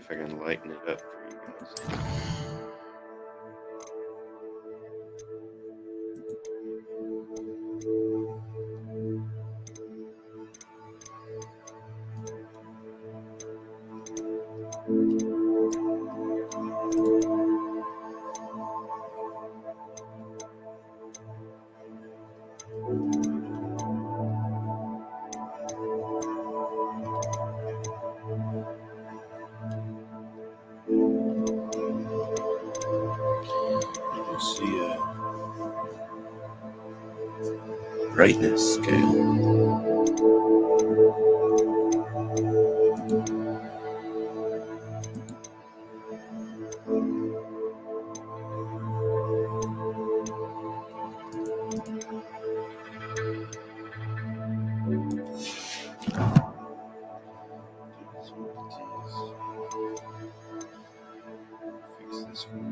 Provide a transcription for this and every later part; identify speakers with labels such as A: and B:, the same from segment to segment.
A: if I can lighten it up for you guys. See a brightness scale. Fix this one.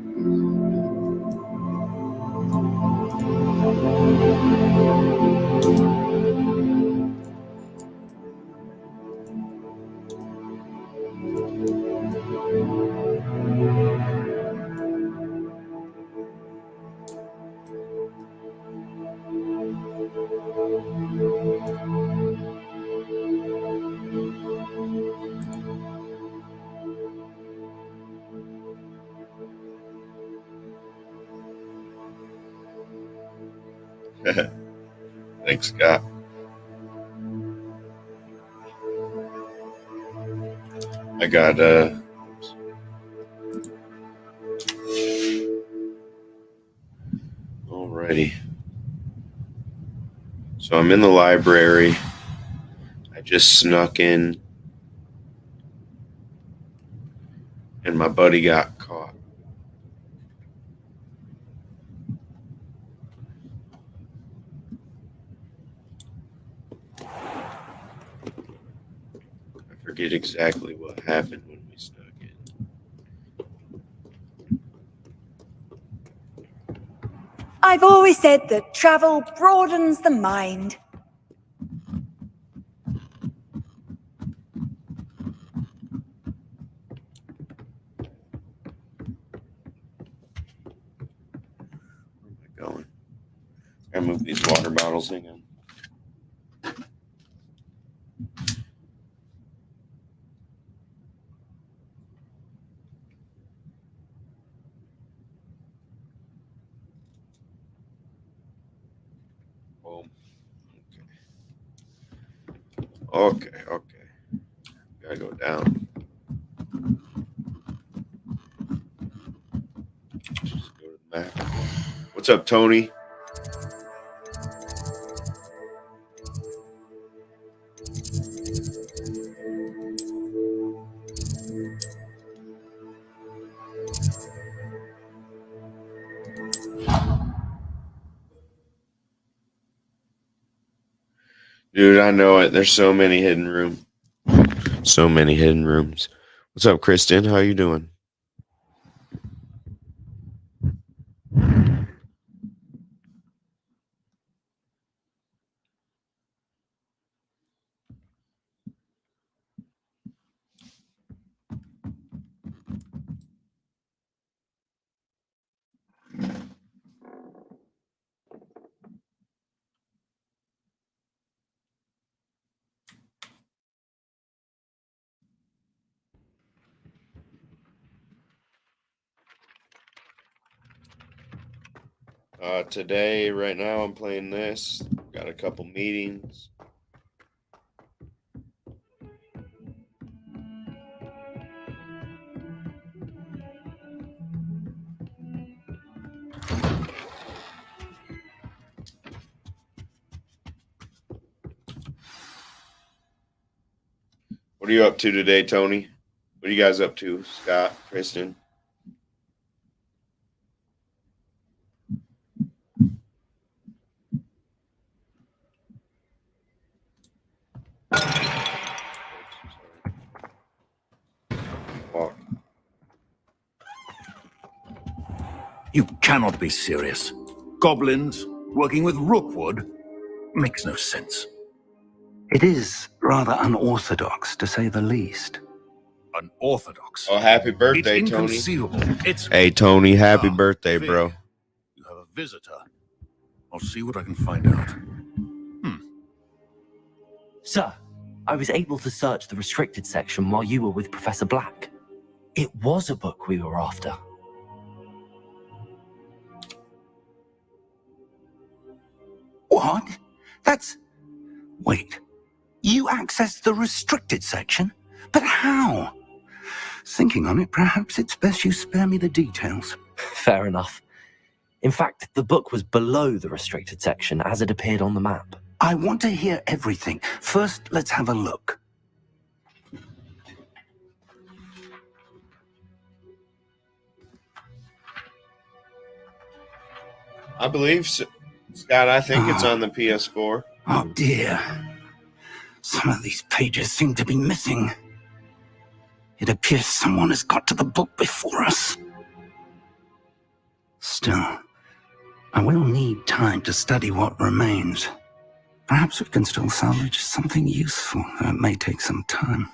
A: Thanks, Scott. I got alrighty. So I'm in the library. I just snuck in, and my buddy got caught. I forget exactly what happened when we snuck in.
B: I've always said that travel broadens the mind.
A: Where am I going? I move these water bottles. Hang on. Okay. Gotta go down. Just go to the map. What's up, Tony? Dude, I know it. There's so many hidden rooms. So many hidden rooms. What's up, Kristen? How you doing? Today, right now, I'm playing this. Got a couple meetings. What are you up to today, Tony? What are you guys up to, Scott, Kristen?
C: You cannot be serious. Goblins working with Rookwood makes no sense.
D: It is rather unorthodox, to say the least.
C: Unorthodox.
A: Oh, happy
C: It's
A: birthday, Tony.
C: inconceivable. It's
A: Hey, Tony, happy
C: Ah,
A: birthday,
C: Fig,
A: bro.
C: You have a visitor. I'll see what I can find out.
D: Sir, I was able to search the restricted section while you were with Professor Black. It was a book we were after.
E: What? That's... Wait. You accessed the restricted section? But how? Thinking on it, perhaps it's best you spare me the details.
D: Fair enough. In fact, the book was below the restricted section as it appeared on the map.
E: I want to hear everything. First, let's have a look.
A: I believe so. Scott, I think it's on the PS4.
E: Oh dear. Some of these pages seem to be missing. It appears someone has got to the book before us. Still, I will need time to study what remains. Perhaps we can still salvage something useful, though it may take some time.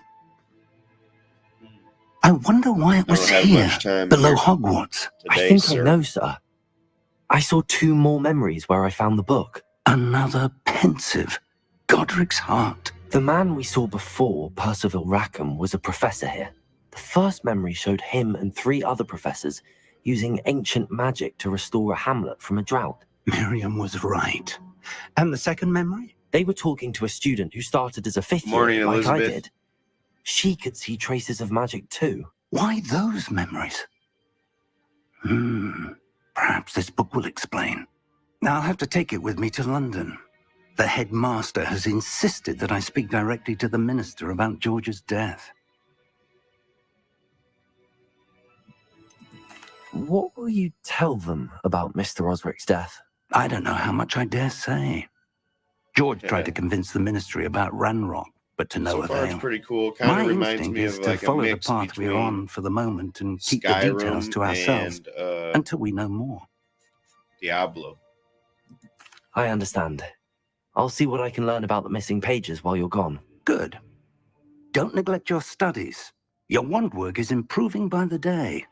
E: I wonder why it was here, below Hogwarts.
D: I think I know, sir. I saw 2 more memories where I found the book.
E: Another pensive. Godric's heart.
D: The man we saw before, Percival Rackham, was a professor here. The first memory showed him and 3 other professors using ancient magic to restore a hamlet from a drought.
E: Miriam was right. And the second memory?
D: They were talking to a student who started as a 5th year, like I did. She could see traces of magic too.
E: Why those memories? Perhaps this book will explain. I'll have to take it with me to London. The headmaster has insisted that I speak directly to the minister about George's death.
D: What will you tell them about Mr. Osric's death?
E: I don't know how much I dare say. George tried to convince the ministry about Ranrock, but to no avail.
A: It's pretty cool. Kind of reminds me of
E: to
A: like a
E: follow the
A: mix
E: path we're
A: between
E: on for the moment and keep the
A: Skyrim
E: details to ourselves
A: and
E: until we know more.
A: Diablo.
D: I understand. I'll see what I can learn about the missing pages while you're gone.
E: Good. Don't neglect your studies. Your wand work is improving by the day.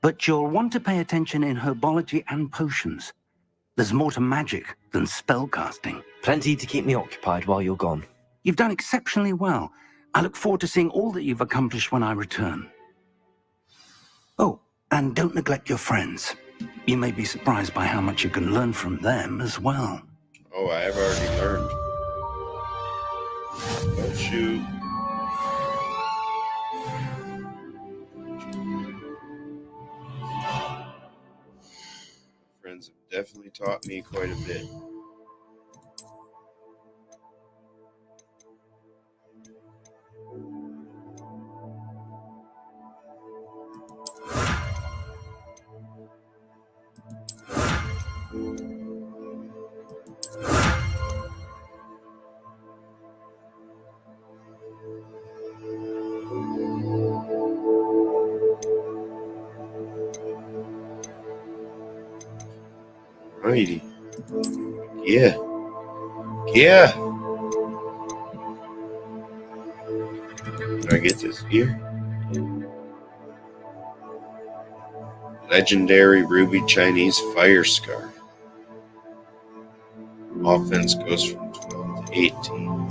E: But you'll want to pay attention in herbology and potions. There's more to magic than spellcasting.
D: Plenty to keep me occupied while you're gone.
E: You've done exceptionally well. I look forward to seeing all that you've accomplished when I return. Oh, and don't neglect your friends. You may be surprised by how much you can learn from them as well.
A: Oh, I have already learned. Oh, shoot. Friends have definitely taught me quite a bit. Alrighty. Yeah. Yeah. Did I get this here? Legendary Ruby Chinese Fire Scar. Offense goes from 12 to 18.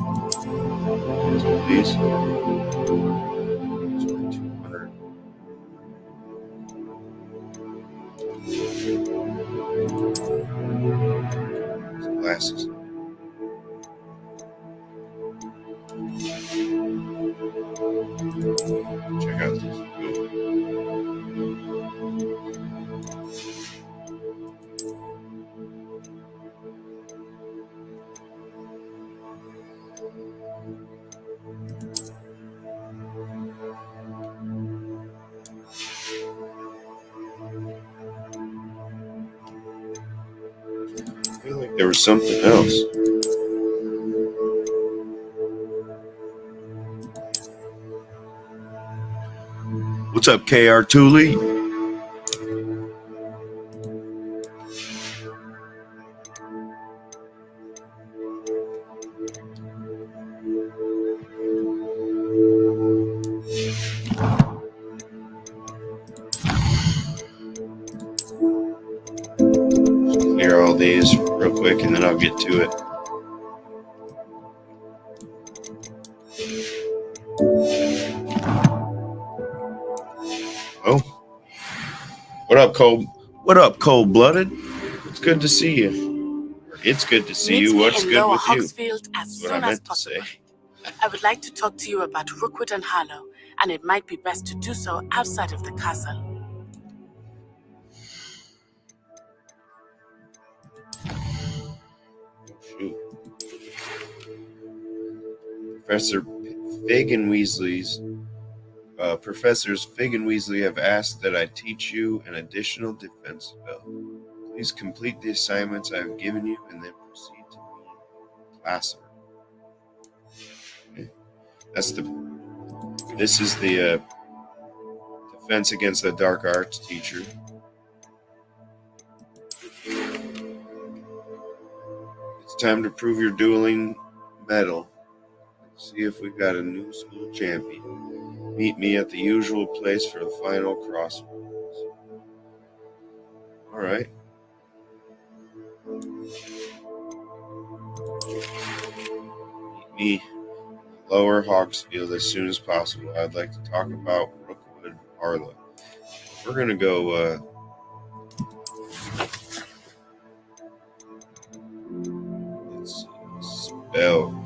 A: Please. 200. Glasses. Check out this. I feel like there was something else. What's up, KR Tooley? clear all these real quick and then I'll get to it. Oh. What up, cold-blooded? It's good to see you. It's good to see you. What's good with you? That's what I meant to say.
F: I would like to talk to you about Rookwood and Harlow, and it might be best to do so outside of the castle.
A: Shoot. Professors Fig and Weasley have asked that I teach you an additional defense spell. Please complete the assignments I have given you and then proceed to the classroom. Okay. This is the defense against the dark arts teacher. It's time to prove your dueling mettle. See if we've got a new school champion. Meet me at the usual place for the final crossroads. All right. Meet me Lower Hogsfield as soon as possible. I'd like to talk about Rookwood Harlow. We're gonna go. Let's see. Spell.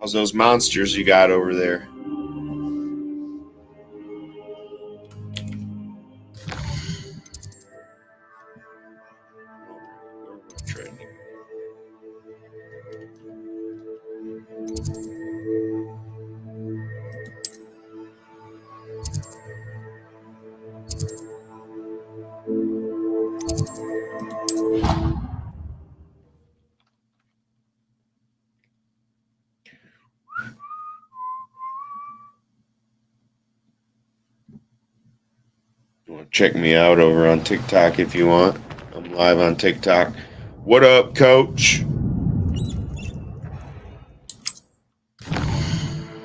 A: How's those monsters you got over there? Check me out over on TikTok if you want. I'm live on TikTok. What up, coach?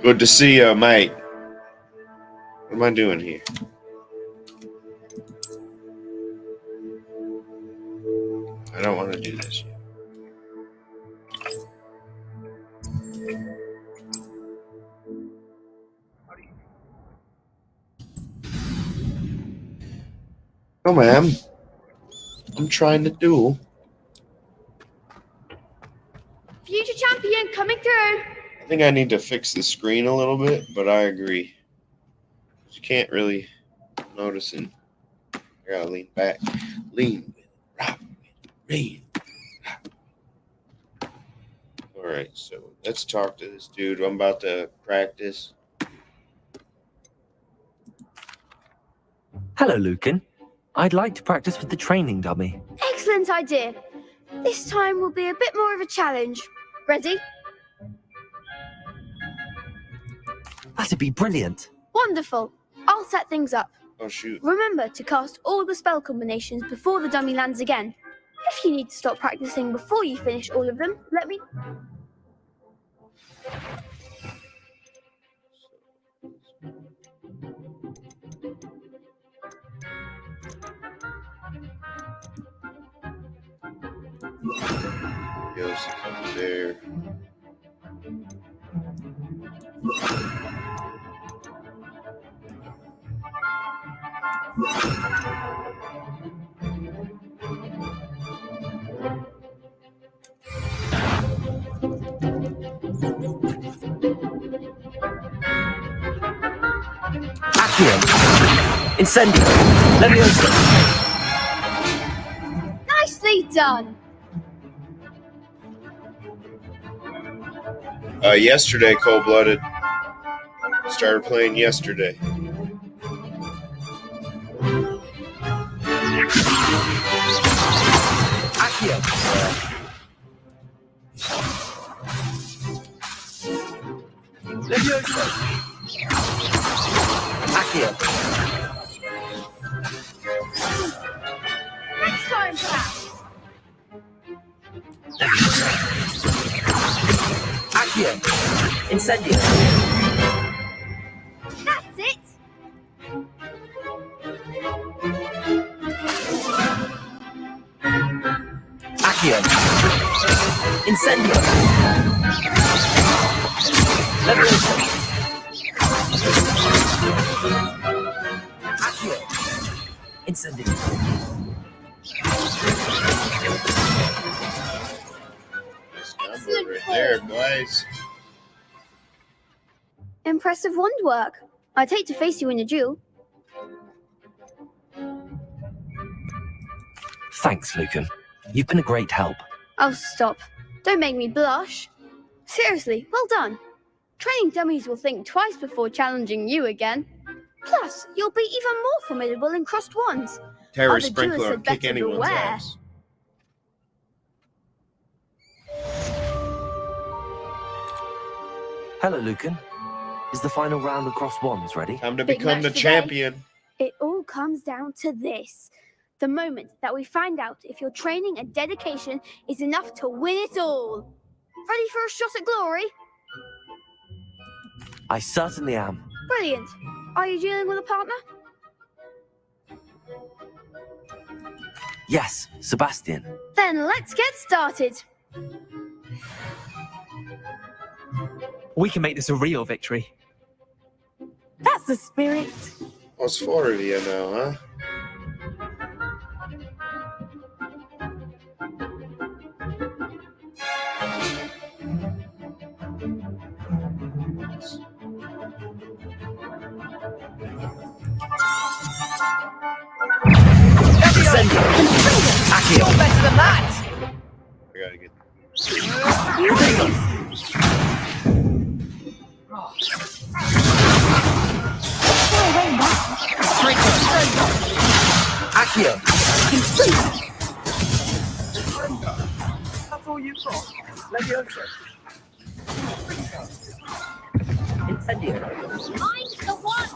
A: Good to see you, mate. What am I doing here? I don't want to do this yet. Oh, ma'am. I'm trying to duel.
G: Future champion coming through.
A: I think I need to fix the screen a little bit, but I agree. You can't really notice it. I gotta lean back. Lean with rock with rain. All right, so let's talk to this dude. I'm about to practice.
D: Hello, Lucan. I'd like to practice with the training dummy.
G: Excellent idea. This time will be a bit more of a challenge. Ready?
D: That'd be brilliant.
G: Wonderful. I'll set things up.
A: Oh, shoot.
G: Remember to cast all the spell combinations before the dummy lands again. If you need to stop practicing before you finish all of them, let me...
A: Yes, it's up there.
D: Accio. Incendio. Leviosa.
G: Nicely done.
A: Yesterday, cold-blooded. Started playing yesterday.
D: Accio. Leviosa. Accio.
G: Next time, perhaps.
D: Accio. Incendio.
G: That's it!
D: Accio. Incendio. Levioso. Accio. Incendio.
A: Nice number right there, boys.
G: Impressive wand work. I'd hate to face you in a duel.
D: Thanks, Lucan. You've been a great help.
G: Oh, stop. Don't make me blush. Seriously, well done. Training dummies will think twice before challenging you again. Plus, you'll be even more formidable in crossed wands.
A: Terror
G: Other
A: Sprinkler
G: duelists
A: will
G: had
A: kick
G: better
A: anyone's
G: beware.
A: ass.
D: Hello, Lucan. Is the final round of crossed wands ready?
A: Time to
G: Big
A: become
G: match
A: the
G: today.
A: champion.
G: It all comes down to this. The moment that we find out if your training and dedication is enough to win it all. Ready for a shot at glory?
D: I certainly am.
G: Brilliant. Are you dealing with a partner?
D: Yes, Sebastian.
G: Then let's get started.
H: We can make this a real victory.
F: That's the spirit.
A: What's 4 of you now, huh?
D: Incendio. Accio.
H: Better than that!
A: I gotta get.
D: Accio.
H: That's all you've got. Levioso.
D: Incendio.
G: I'm the one.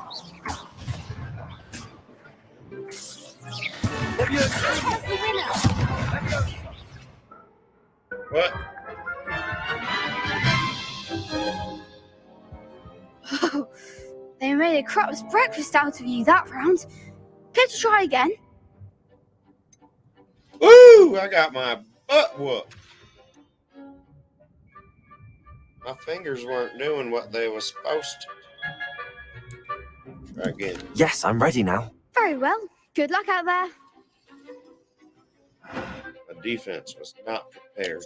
H: Levioso.
G: That's the winner.
A: What?
G: They made a crap's breakfast out of you that round. Care to try again?
A: Woo! I got my butt whooped. My fingers weren't doing what they were supposed to. Try again.
D: Yes, I'm ready now.
G: Very well. Good luck out there.
A: My defense was not prepared.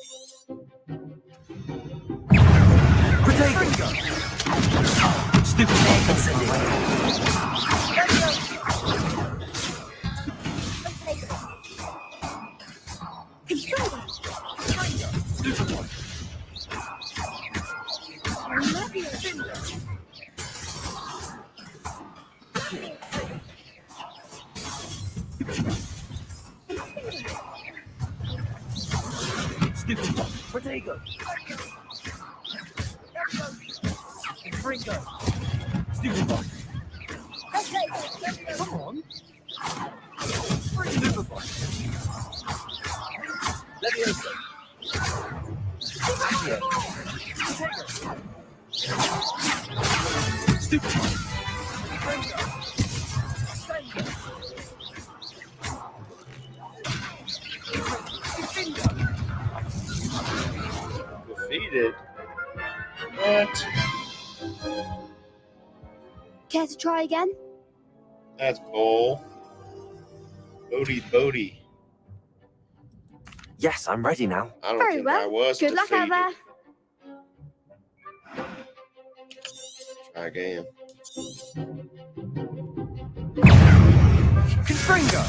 D: Protego. Stupid. Incendio. Stupid. Protego. Fringo. Stupid. Come on. Stupid. Levioso. Accio. Stupid. Fringo.
A: Defeated? What?
G: Care to try again?
A: That's bull. Bodie.
D: Yes, I'm ready now.
A: I don't
G: Very
A: think
G: well.
A: I was
G: Good luck out
A: defeated.
G: there.
A: Try again.
H: Confringo.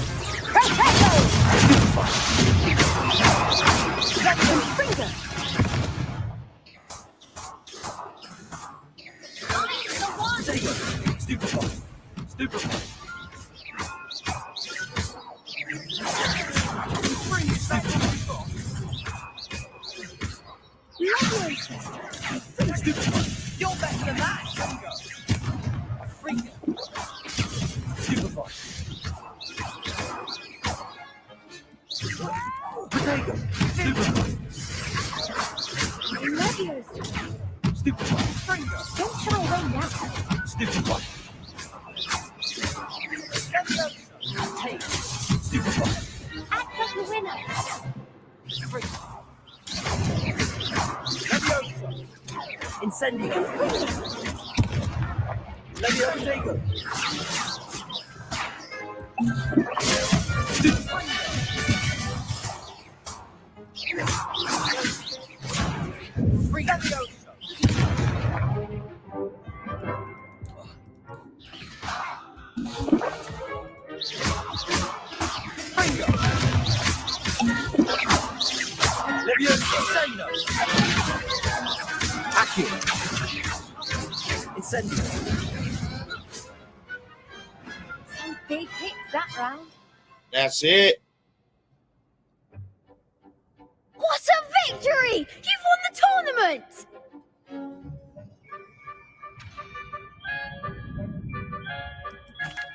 G: Confringo.
H: Stupid. Stupid. You're better than that. Fringo. Stupid. Potato. Stupid.
C: Stupid one.
B: Don't shy away now.
C: Stupid one. Stupid one.
B: Act like the winner.
H: Incendio. Leviosa. Incendio.
B: Some big hits that round.
A: That's it.
G: What a victory! You've won the tournament!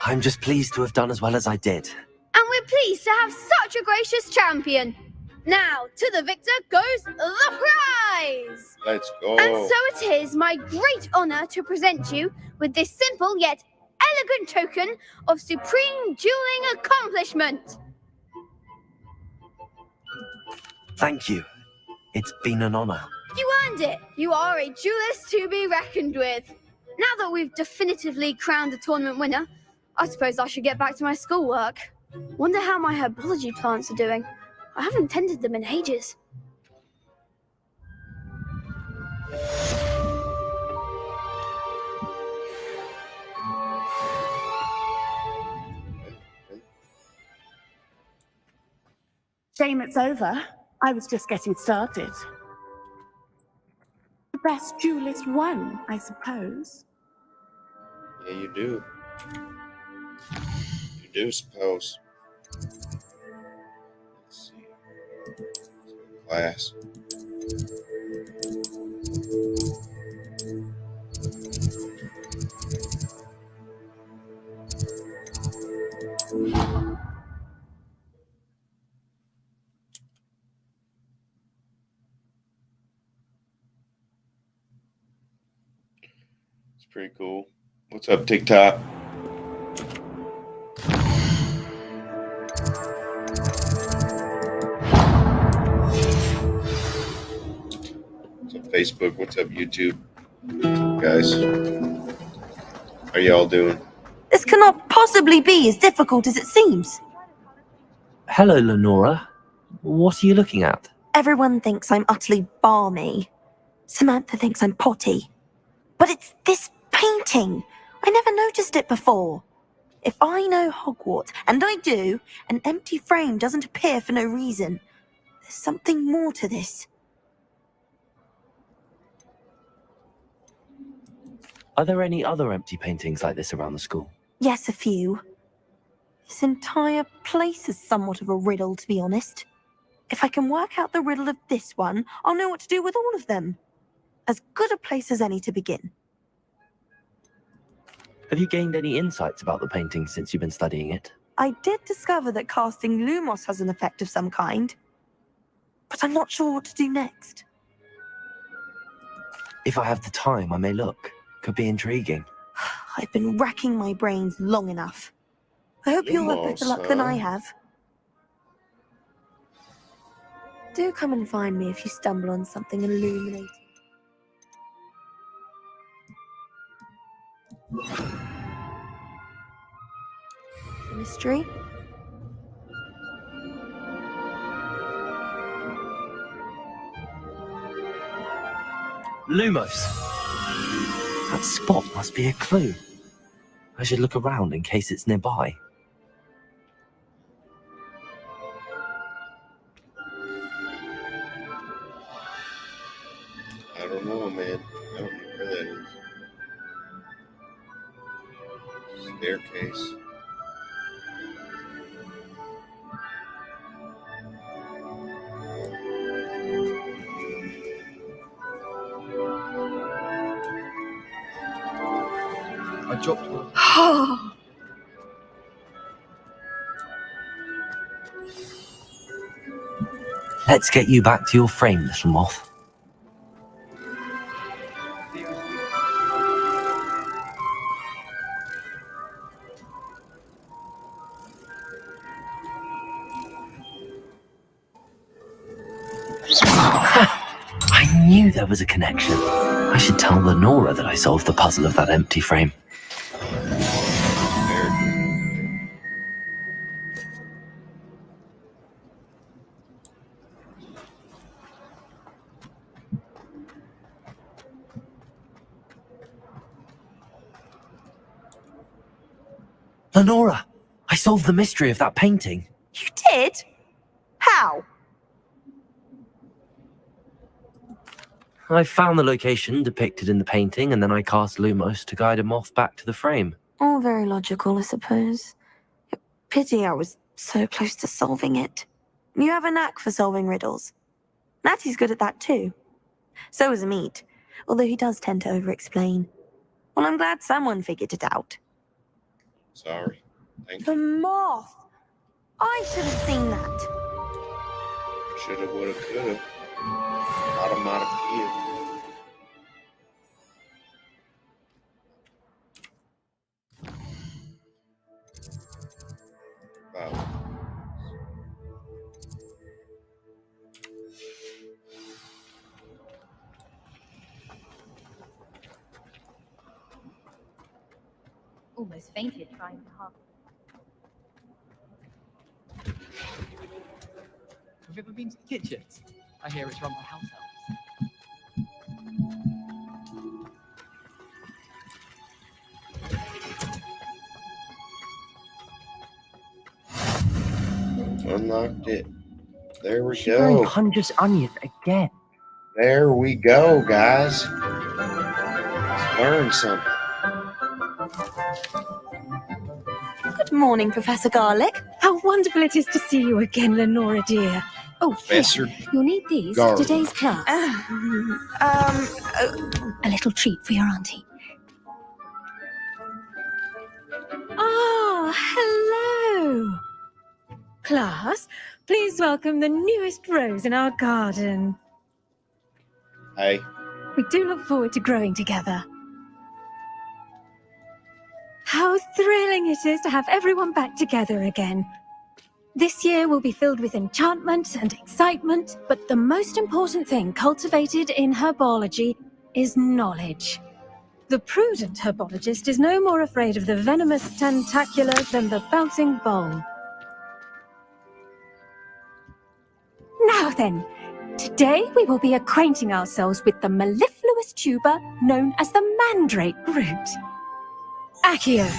D: I'm just pleased to have done as well as I did.
G: And we're pleased to have such a gracious champion. Now, to the victor goes the prize!
A: Let's go.
G: And so it is my great honour to present you with this simple yet elegant token of supreme dueling accomplishment.
D: Thank you. It's been an honor.
G: You earned it. You are a duelist to be reckoned with. Now that we've definitively crowned the tournament winner, I suppose I should get back to my schoolwork. Wonder how my herbology plants are doing. I haven't tended them in ages.
F: Shame it's over. I was just getting started. The best duelist won, I suppose.
A: Yeah, you do. You do suppose. Let's see. Class. It's pretty cool. What's up, TikTok? What's up, Facebook? What's up, YouTube? Guys, how y'all doing?
B: This cannot possibly be as difficult as it seems.
D: Hello, Lenora. What are you looking at?
B: Everyone thinks I'm utterly balmy. Samantha thinks I'm potty. But it's this painting. I never noticed it before. If I know Hogwarts, and I do, an empty frame doesn't appear for no reason. There's something more to this.
D: Are there any other empty paintings like this around the school?
B: Yes, a few. This entire place is somewhat of a riddle, to be honest. If I can work out the riddle of this one, I'll know what to do with all of them. As good a place as any to begin.
D: Have you gained any insights about the painting since you've been studying it?
B: I did discover that casting Lumos has an effect of some kind, but I'm not sure what to do next.
D: If I have the time, I may look. Could be intriguing.
B: I've been racking my brains long enough. I hope you'll have better luck than I have. Do come and find me if you stumble on something illuminating. The mystery?
D: Lumos! That spot must be a clue. I should look around in case it's nearby.
A: I don't know, man. I don't know where that is. Staircase.
H: I dropped one.
D: Let's get you back to your frame, little moth. there was a connection. I should tell Lenora that I solved the puzzle of that empty frame. Lenora, I solved the mystery of that painting.
B: You did? How?
D: I found the location depicted in the painting, and then I cast Lumos to guide a moth back to the frame.
B: All very logical, I suppose. Pity I was so close to solving it. You have a knack for solving riddles. Natty's good at that too. So is Amit, although he does tend to over-explain. Well, I'm glad someone figured it out.
A: Sorry. Thank
B: The
A: you.
B: moth! I should have seen that.
A: Shoulda, woulda, coulda. Automatopoeia. Wow.
I: Almost fainted trying to hug.
H: Have you ever been to the kitchens? I hear it's run by house elves.
A: Unlocked it. There we
J: Shivering
A: go.
J: Hunger's onion again.
A: There we go, guys. Let's learn something.
B: Good morning, Professor Garlic.
K: How wonderful it is to see you again, Lenora dear. Oh,
A: Professor
K: here. You'll need these
A: Garlic.
K: for today's class. A little treat for your auntie. Ah, hello. Class, please welcome the newest rose in our garden.
A: Hey.
K: We do look forward to growing together. How thrilling it is to have everyone back together again. This year will be filled with enchantment and excitement, but the most important thing cultivated in herbology is knowledge. The prudent herbologist is no more afraid of the venomous tentacular than the bouncing bone. Now then, today we will be acquainting ourselves with the mellifluous tuber known as the mandrake root. Accio.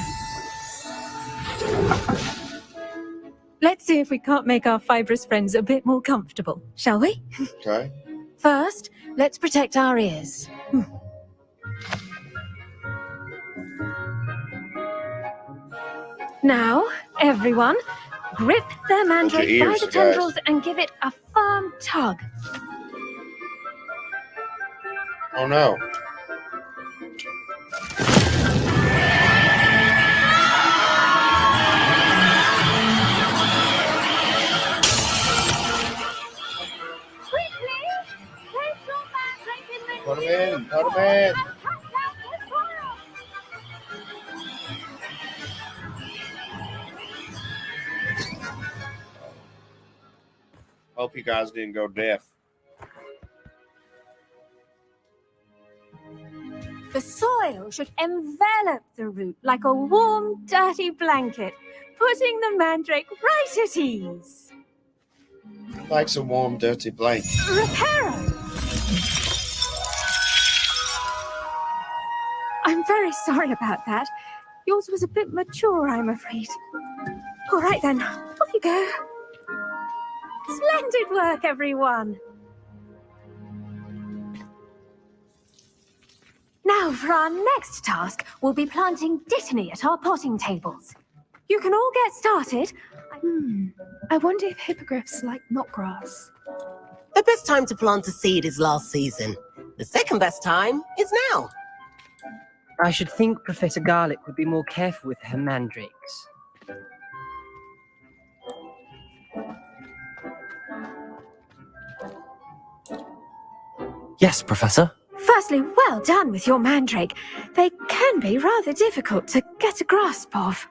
K: Let's see if we can't make our fibrous friends a bit more comfortable, shall we?
A: Okay.
K: First, let's protect our ears. Now, everyone, grip the mandrake by
A: ears,
K: the
A: guys.
K: tendrils and give it a firm tug.
A: Oh no. Put him in. Put him in. Hope you guys didn't go deaf.
K: The soil should envelop the root like a warm, dirty blanket, putting the mandrake right at ease.
A: Likes a warm, dirty blanket.
K: Reparo! I'm very sorry about that. Yours was a bit mature, I'm afraid. All right then, off you go. Splendid work, everyone. Now, for our next task, we'll be planting dittany at our potting tables. You can all get started.
L: I wonder if hippogriffs like knotgrass.
M: The best time to plant a seed is last season. The second best time is now.
J: I should think Professor Garlic would be more careful with her mandrakes.
D: Yes, Professor?
K: Firstly, well done with your mandrake. They can be rather difficult to get a grasp of.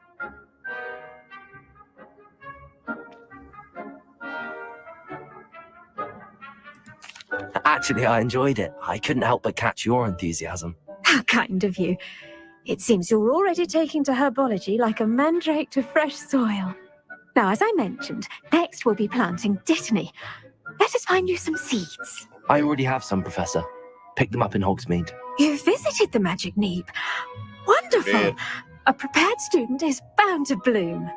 D: Actually, I enjoyed it. I couldn't help but catch your enthusiasm.
K: How kind of you. It seems you're already taking to herbology like a mandrake to fresh soil. Now, as I mentioned, next we'll be planting dittany. Let us find you some seeds.
D: I already have some, Professor. Picked them up in Hogsmeade.
K: You visited the Magic Neep. Wonderful. A prepared student is bound to bloom.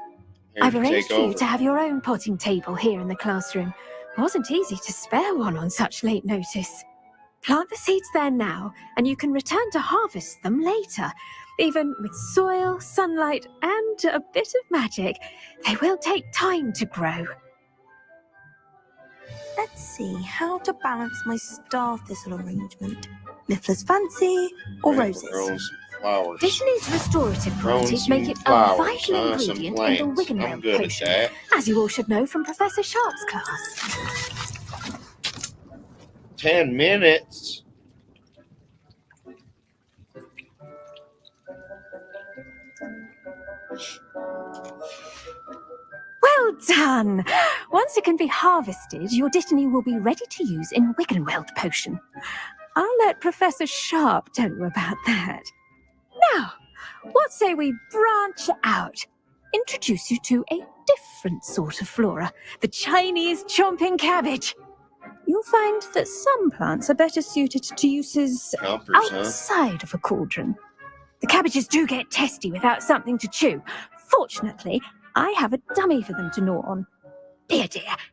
K: I've arranged for you to have your own potting table here in the classroom. Wasn't easy to spare one on such late notice. Plant the seeds there now, and you can return to harvest them later. Even with soil, sunlight, and a bit of magic, they will take time to grow.
B: Let's see how to balance my star thistle arrangement. Mifflin's fancy or roses?
A: Flowers.
K: Dittany's restorative properties make it a vital ingredient in the Wiggenweld potion, as you all should know from Professor Sharp's class.
A: 10 minutes.
K: Well done! Once it can be harvested, your dittany will be ready to use in Wiggenweld potion. I'll let Professor Sharp tell you about that. Now, what say we branch out? Introduce you to a different sort of flora, the Chinese chomping cabbage. You'll find that some plants are better suited to uses outside of a cauldron. The cabbages do get testy without something to chew. Fortunately, I have a dummy for them to gnaw on. Dear,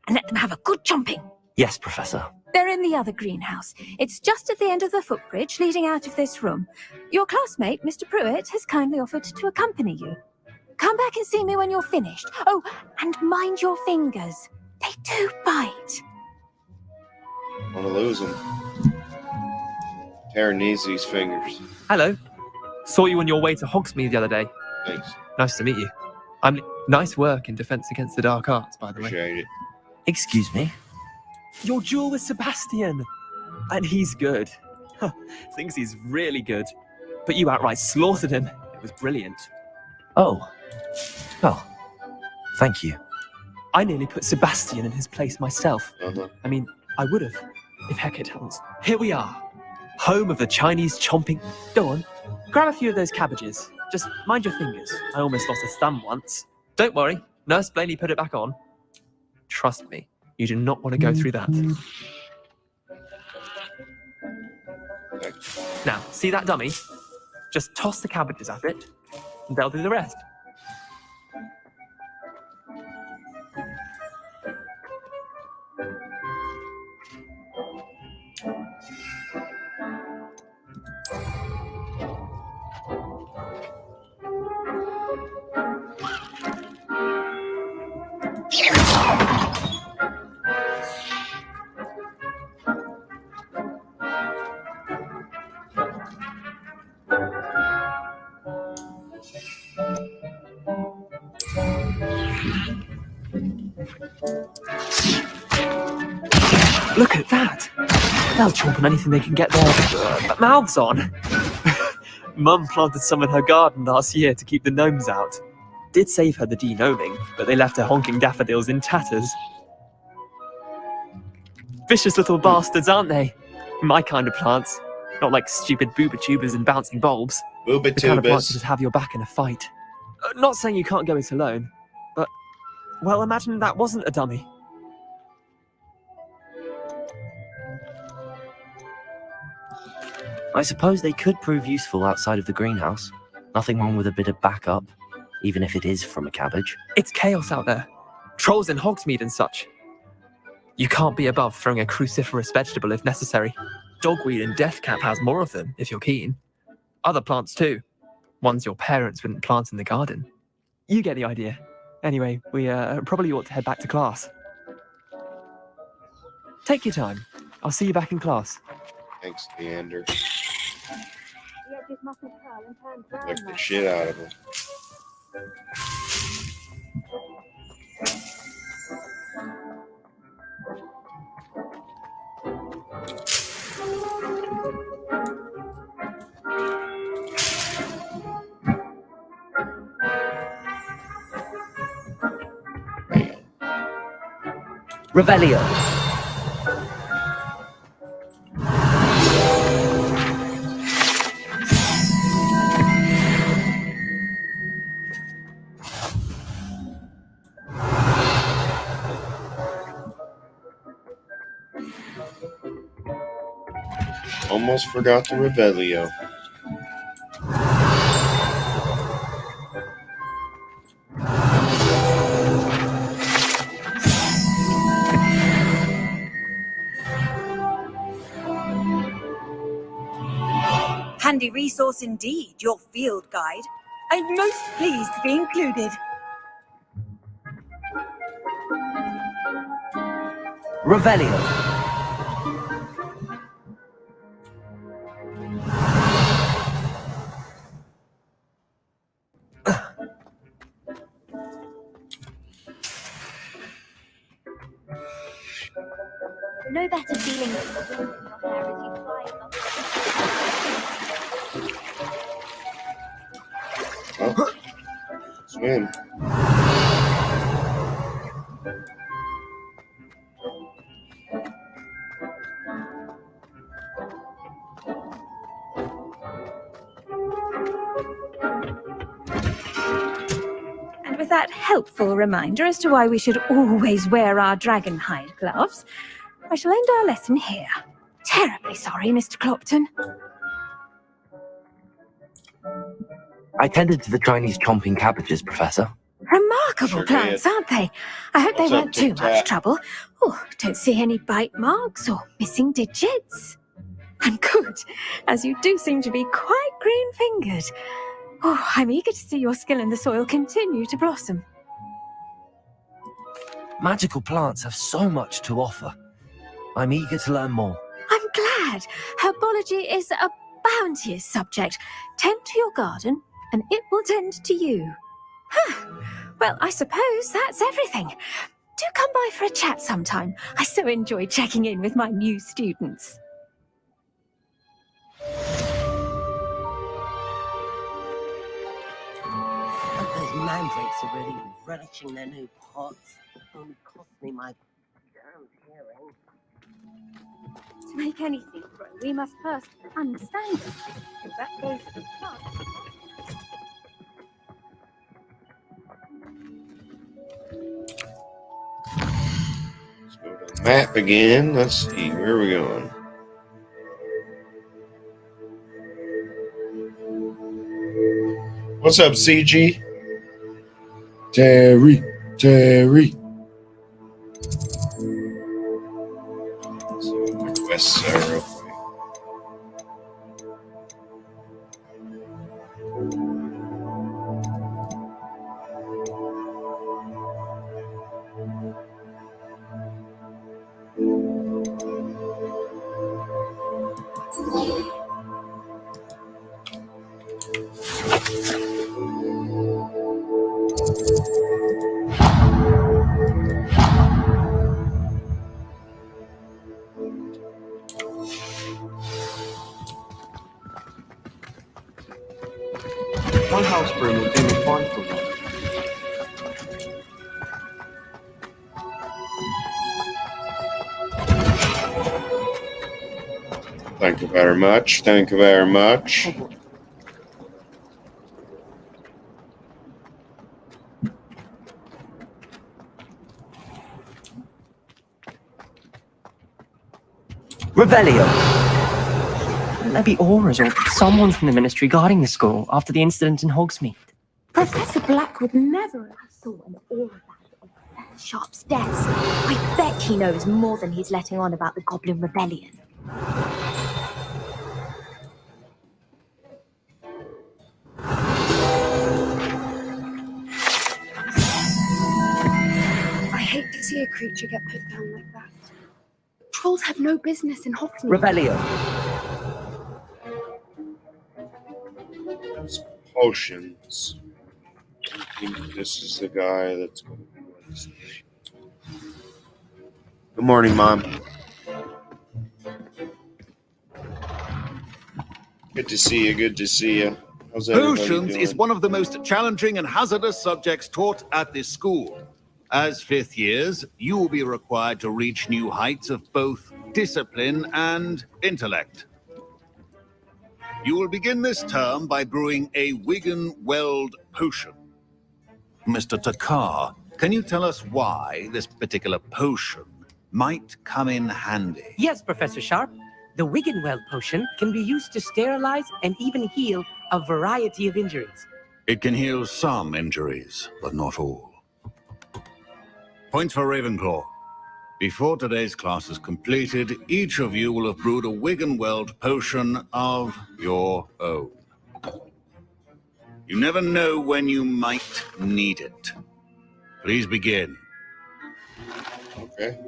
K: and let them have a good chomping.
D: Yes, Professor.
K: They're in the other greenhouse. It's just at the end of the footbridge leading out of this room. Your classmate, Mr. Pruitt, has kindly offered to accompany you. Come back and see me when you're finished. Oh, and mind your fingers. They do bite.
A: Want to lose them. Tara needs these fingers.
H: Hello. Saw you on your way to Hogsmeade the other day.
A: Thanks.
H: Nice to meet you. Nice work in Defense Against the Dark Arts, by the way.
A: Appreciate it.
D: Excuse me?
H: Your duel with Sebastian. And he's good. Thinks he's really good. But you outright slaughtered him. It was brilliant.
D: Oh. Well, thank you.
H: I nearly put Sebastian in his place myself.
A: Uh-huh.
H: I mean, I would have, if Hecate hadn't. Here we are. Home of the Chinese chomping. Go on. Grab a few of those cabbages. Just mind your fingers. I almost lost a thumb once. Don't worry. Nurse Blaney put it back on. Trust me. You do not want to go through that. Now, see that dummy? Just toss the cabbages at it, and they'll do the rest. Look at that! They'll chomp on anything they can get their mouths on. Mum planted some in her garden last year to keep the gnomes out. Did save her the de-gnoming, but they left her honking daffodils in tatters. Vicious little bastards, aren't they? My kind of plants. Not like stupid booba-tubers and bouncing bulbs. The kind of plants that just have your back in a fight. Not saying you can't go it alone, but, well, imagine that wasn't a dummy.
D: I suppose they could prove useful outside of the greenhouse. Nothing wrong with a bit of backup, even if it is from a cabbage.
H: It's chaos out there. Trolls in Hogsmeade and such. You can't be above throwing a cruciferous vegetable if necessary. Dogweed and deathcap has more of them, if you're keen. Other plants too. Ones your parents wouldn't plant in the garden. You get the idea. Anyway, we probably ought to head back to class. Take your time. I'll see you back in class.
A: Thanks, Leander. Lick the shit out of him.
D: Revelio.
A: Almost forgot the Revelio.
N: Handy resource indeed, your field guide. I'm most pleased to be included.
D: Revelio.
I: No better feeling than the wind in your hair as you fly above.
A: Oh, swim.
K: And with that helpful reminder as to why we should always wear our dragon hide gloves, I shall end our lesson here. Terribly sorry, Mr. Clopton.
D: I tended to the Chinese chomping cabbages, Professor.
K: Remarkable
A: Sure
K: plants,
A: did.
K: aren't they? I hope they
A: What's up,
K: weren't too
A: Tic Tac?
K: much trouble. Oh, don't see any bite marks or missing digits. And good, as you do seem to be quite green-fingered. Oh, I'm eager to see your skill in the soil continue to blossom.
D: Magical plants have so much to offer. I'm eager to learn more.
K: I'm glad. Herbology is a bounteous subject. Tend to your garden, and it will tend to you. Huh. Well, I suppose that's everything. Do come by for a chat sometime. I so enjoy checking in with my new students.
M: But those mandrakes are really relishing their new pots. Only cost me my damn hearing.
I: To make anything grow, we must first understand it. And that goes for the plant.
A: Let's go to the map again. Let's see, where are we going? What's up, CG? Terry. West side real quick.
H: One house broom will do me fine for me.
A: Thank you very much. Thank you very much.
J: Revelio. Wouldn't there be auras or someone from the ministry guarding the school after the incident in Hogsmeade?
B: Professor Black would never have thought an aura badge on Professor Sharp's desk. I bet he knows more than he's letting on about the Goblin Rebellion.
L: I hate to see a creature get put down like that. Trolls have no business in Hogsmeade.
D: Revelio.
A: Potions. I think this is the guy that's going to be with us. Good morning, Mom. Good to see you. Good to see you. How's everybody
C: Potions
A: doing?
C: is one of the most challenging and hazardous subjects taught at this school. As fifth years, you will be required to reach new heights of both discipline and intellect. You will begin this term by brewing a Wigan-Weld potion. Mr. Takar, can you tell us why this particular potion might come in handy?
J: Yes, Professor Sharp.
O: The Wiggenweld potion can be used to sterilize and even heal a variety of injuries.
C: It can heal some injuries, but not all. Points for Ravenclaw. Before today's class is completed, each of you will have brewed a Wiggenweld potion of your own. You never know when you might need it. Please begin.
A: Okay.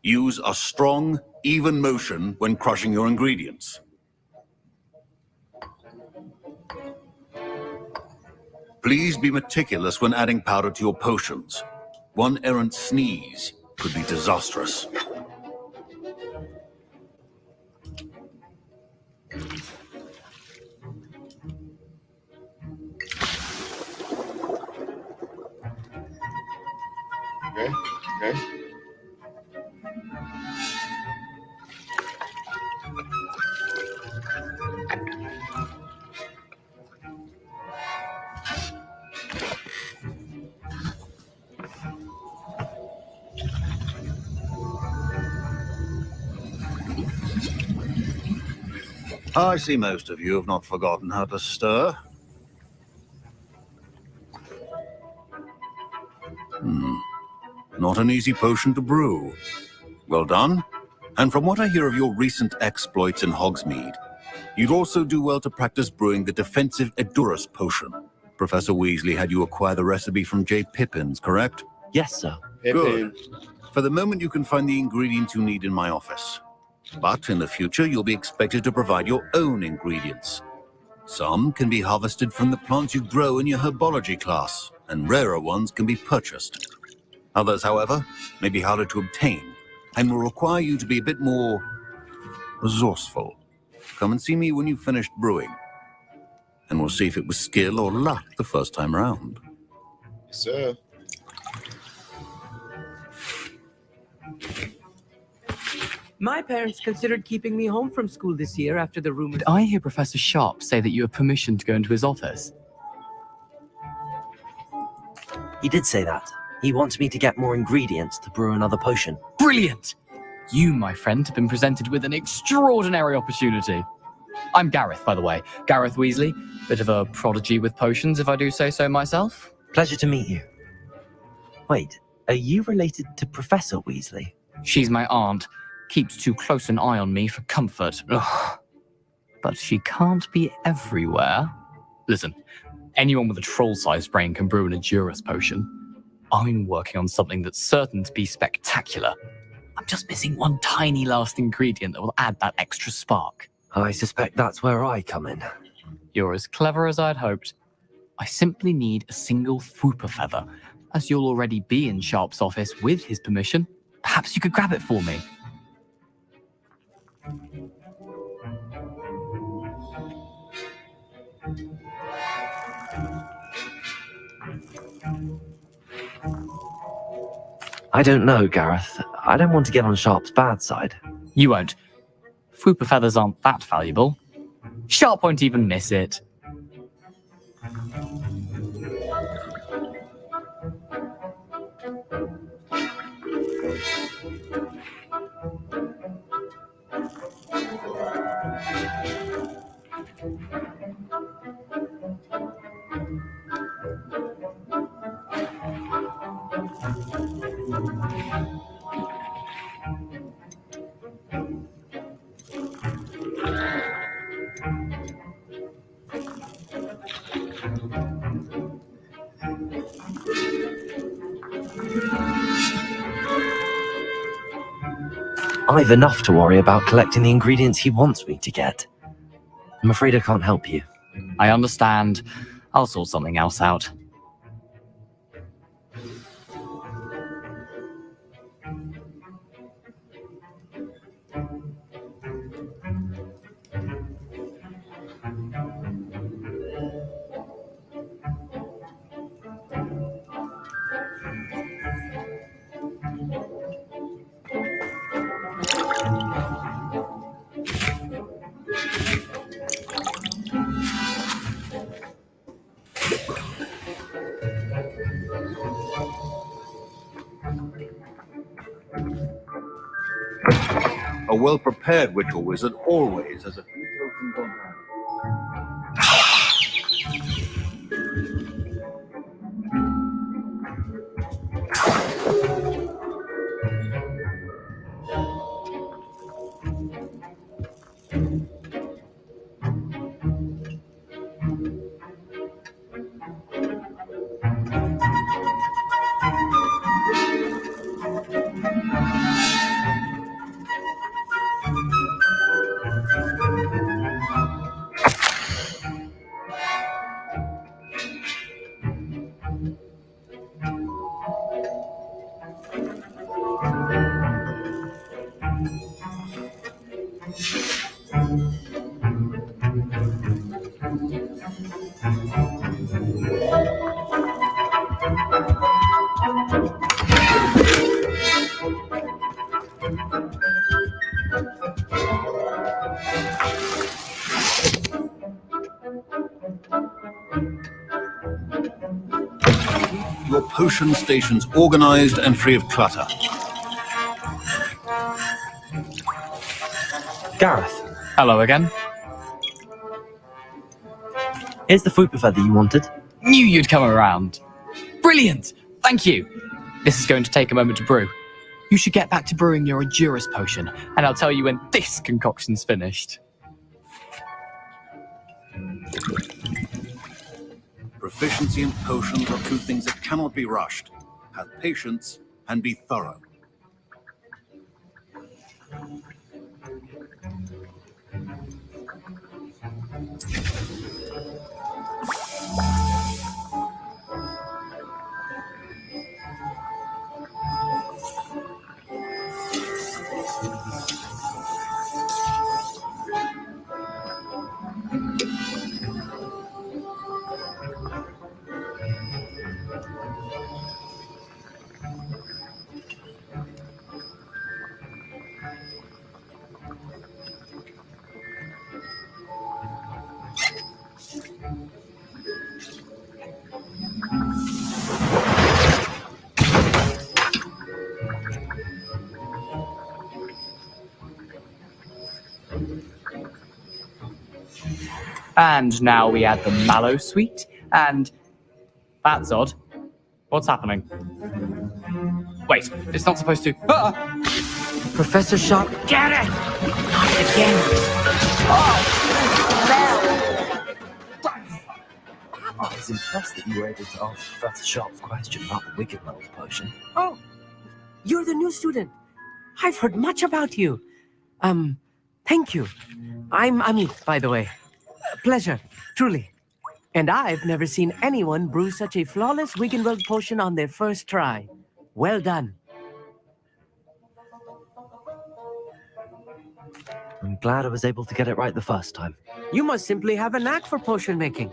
C: Use a strong, even motion when crushing your ingredients. Please be meticulous when adding powder to your potions. One errant sneeze could be disastrous.
A: Okay. Okay.
C: I see most of you have not forgotten how to stir. Not an easy potion to brew. Well done. And from what I hear of your recent exploits in Hogsmeade, you'd also do well to practice brewing the defensive Edurus potion. Professor Weasley had you acquire the recipe from J. Pippin's, correct?
D: Yes, sir.
C: Good. For the moment, you can find the ingredients you need in my office. But in the future, you'll be expected to provide your own ingredients. Some can be harvested from the plants you grow in your herbology class, and rarer ones can be purchased. Others, however, may be harder to obtain, and will require you to be a bit more resourceful. Come and see me when you've finished brewing, and we'll see if it was skill or luck the first time round.
A: Yes, sir.
O: My parents considered keeping me home from school this year after the rumors.
J: Did I hear Professor Sharp say that you have permission to go into his office?
D: He did say that. He wants me to get more ingredients to brew another potion.
J: Brilliant! You, my friend, have been presented with an extraordinary opportunity. I'm Gareth, by the way. Gareth Weasley. Bit of a prodigy with potions, if I do say so myself.
D: Pleasure to meet you. Wait, are you related to Professor Weasley?
J: She's my aunt. Keeps too close an eye on me for comfort. Ugh. But she can't be everywhere. Listen, anyone with a troll-sized brain can brew an Edurus potion. I'm working on something that's certain to be spectacular. I'm just missing one tiny last ingredient that will add that extra spark.
D: I suspect that's where I come in.
J: You're as clever as I'd hoped. I simply need a single Fwooper feather. As you'll already be in Sharp's office with his permission, perhaps you could grab it for me.
D: I don't know, Gareth. I don't want to get on Sharp's bad side.
J: You won't. Fwooper feathers aren't that valuable. Sharp won't even miss it.
D: I've enough to worry about collecting the ingredients he wants me to get. I'm afraid I can't help you.
J: I understand. I'll sort something else out.
C: A well-prepared ritual wizard always has a few tokens on hand. Your potion stations organized and free of clutter.
D: Gareth,
J: Hello again.
D: here's the fruit feather you wanted.
J: Knew you'd come around. Brilliant! Thank you. This is going to take a moment to brew. You should get back to brewing your Endurus potion, and I'll tell you when this concoction's finished.
C: Proficiency in potions are two things that cannot be rushed. Have patience and be thorough.
J: And now we add the mallow sweet, and that's odd. What's happening? Wait, it's not supposed to. Ah!
O: Professor Sharp, get it! Not again.
D: I was impressed that you were able to answer Professor Sharp's question about the Wicked World potion.
O: Oh, you're the new student. I've heard much about you. Thank you. I'm Amit, by the way. Pleasure, truly. And I've never seen anyone brew such a flawless Wiggenweld potion on their first try. Well done.
D: I'm glad I was able to get it right the first time.
O: You must simply have a knack for potion making.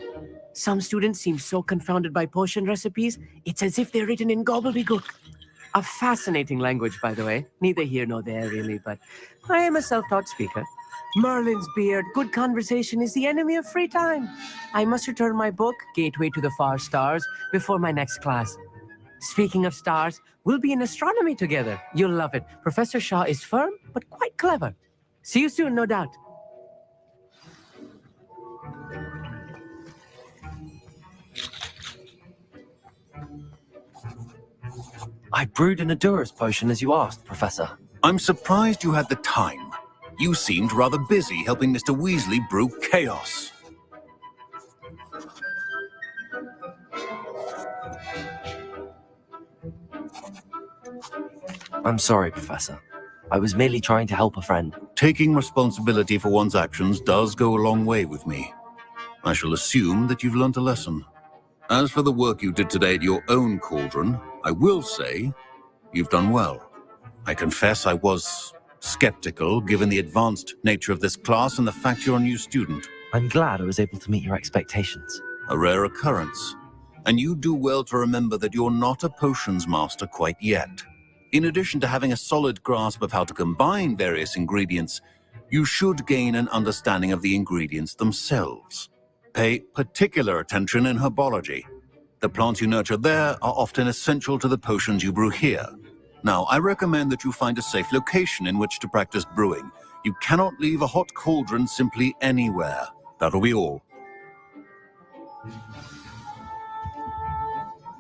O: Some students seem so confounded by potion recipes, it's as if they're written in gobbledygook. A fascinating language, by the way. Neither here nor there, really, but I am a self-taught speaker. Merlin's beard, good conversation is the enemy of free time. I must return my book, Gateway to the Far Stars, before my next class. Speaking of stars, we'll be in astronomy together. You'll love it. Professor Shah is firm, but quite clever. See you soon, no doubt.
D: I brewed an Endurus potion as you asked, Professor.
C: I'm surprised you had the time. You seemed rather busy helping Mr. Weasley brew chaos.
D: I'm sorry, Professor. I was merely trying to help a friend.
C: Taking responsibility for one's actions does go a long way with me. I shall assume that you've learnt a lesson. As for the work you did today at your own cauldron, I will say you've done well. I confess I was skeptical given the advanced nature of this class and the fact you're a new student.
D: I'm glad I was able to meet your expectations.
C: A rare occurrence. And you do well to remember that you're not a potions master quite yet. In addition to having a solid grasp of how to combine various ingredients, you should gain an understanding of the ingredients themselves. Pay particular attention in herbology. The plants you nurture there are often essential to the potions you brew here. Now, I recommend that you find a safe location in which to practice brewing. You cannot leave a hot cauldron simply anywhere. That'll be all.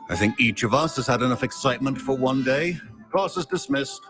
C: I think each of us has had enough excitement for one day. Class is dismissed.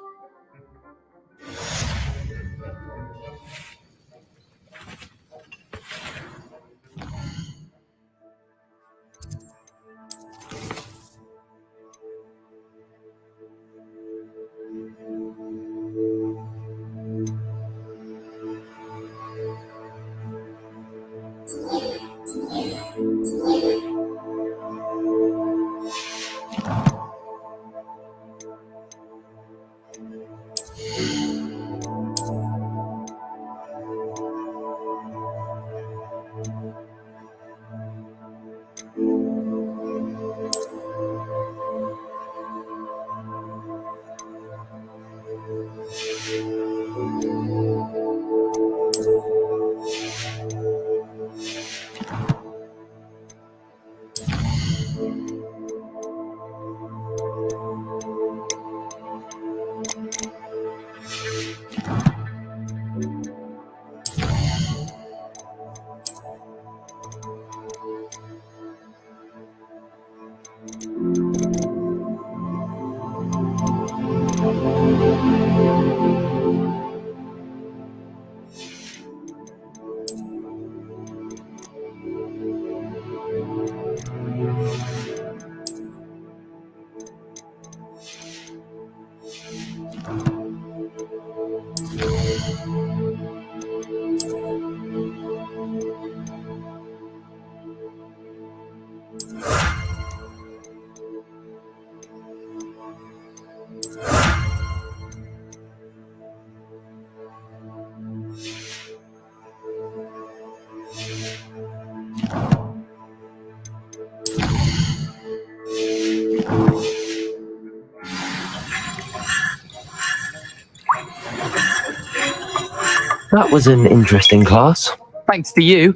D: That was an interesting class.
J: Thanks to you.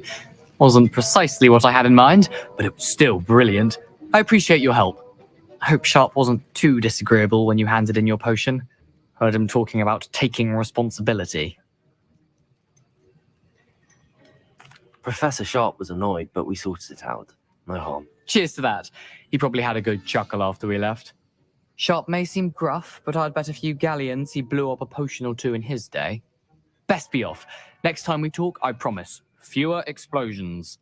J: Wasn't precisely what I had in mind, but it was still brilliant. I appreciate your help. I hope Sharp wasn't too disagreeable when you handed in your potion. Heard him talking about taking responsibility.
D: Professor Sharp was annoyed, but we sorted it out. No harm.
J: Cheers to that. He probably had a good chuckle after we left. Sharp may seem gruff, but I'd bet a few galleons he blew up a potion or two in his day. Best be off. Next time we talk, I promise, fewer explosions.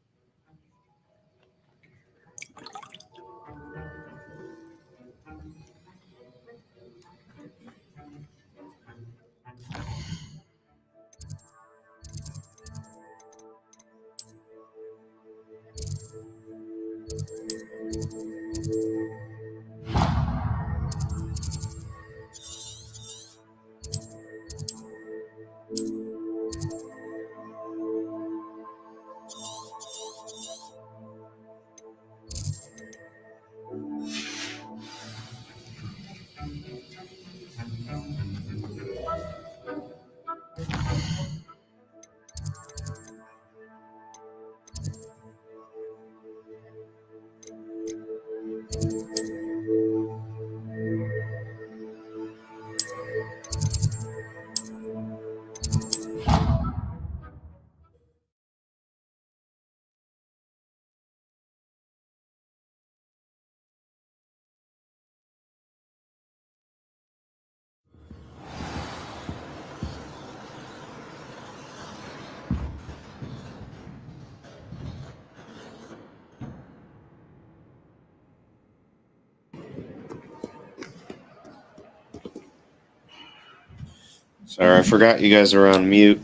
A: Sorry, I forgot you guys are on mute.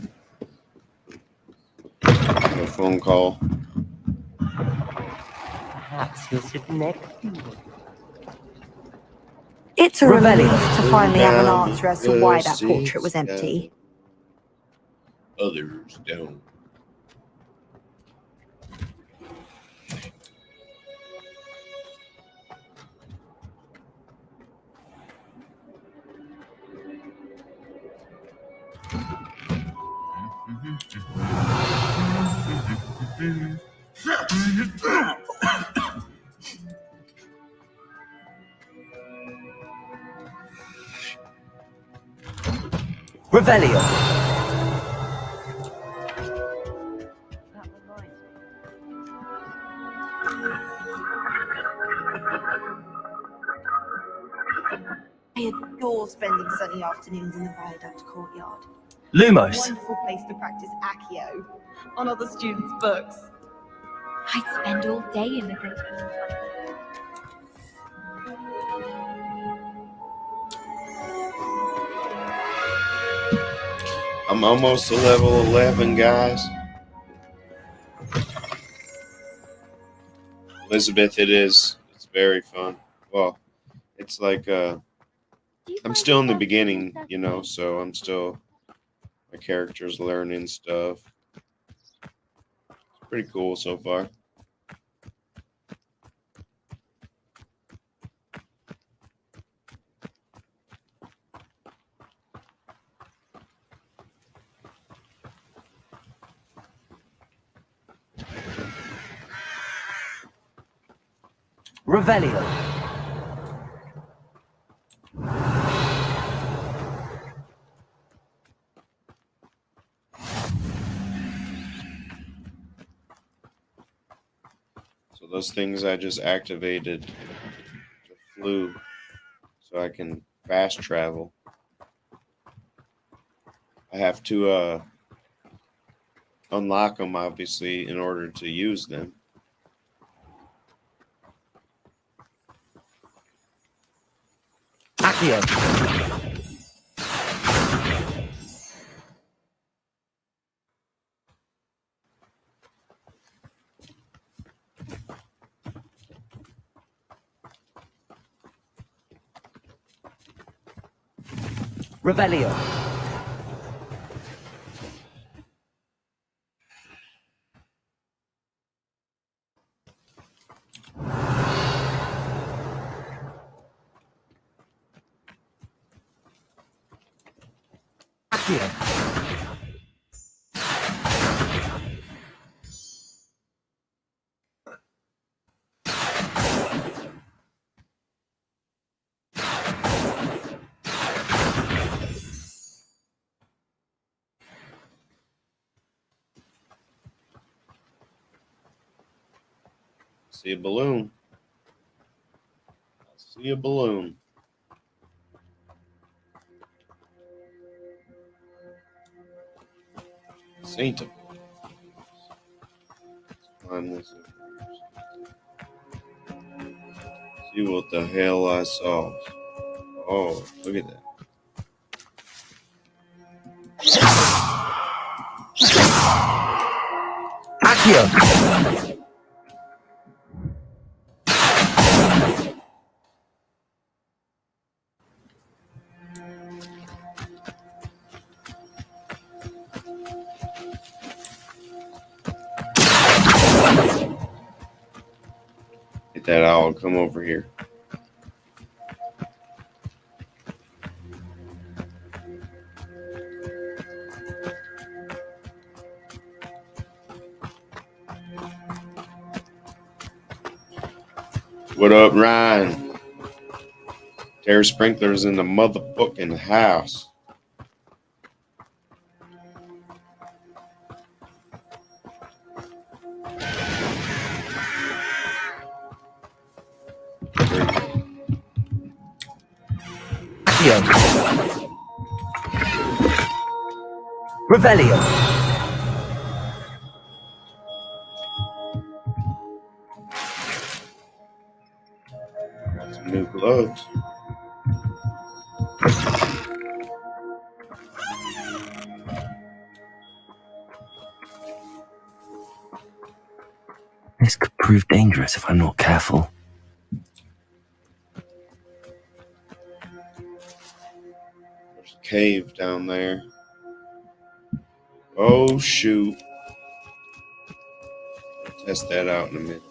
A: A phone call.
M: Perhaps you'll sit next to me.
B: It's a relief
M: Revelio.
B: to finally have an
A: Down
B: answer as to why that
A: the
B: portrait was
A: seats,
B: empty.
A: Others don't.
D: Revelio.
P: I adore spending sunny afternoons in the viaduct courtyard.
D: Lumos.
P: Wonderful place to practice Accio on other students' books.
I: I'd spend all day in the great hall.
A: I'm almost to level 11, guys. Elizabeth, it is. It's very fun. Well, it's like I'm still in the beginning, you know, so I'm still, my character's learning stuff. It's pretty cool so far.
D: Revelio.
A: So those things I just activated the flu so I can fast travel. I have to unlock them, obviously, in order to use them.
D: Accio. Revelio. Accio.
A: See a balloon. I see a balloon. Saint of climb this. See what the hell I saw. Oh, look at that.
D: Accio.
A: Get that owl, come over here. What up, Ryan? There's sprinklers in the motherfucking house.
D: Accio. Revelio.
A: Got some new clothes.
D: This could prove dangerous if I'm not careful.
A: There's a cave down there. Oh, shoot. I'll test that out in a minute.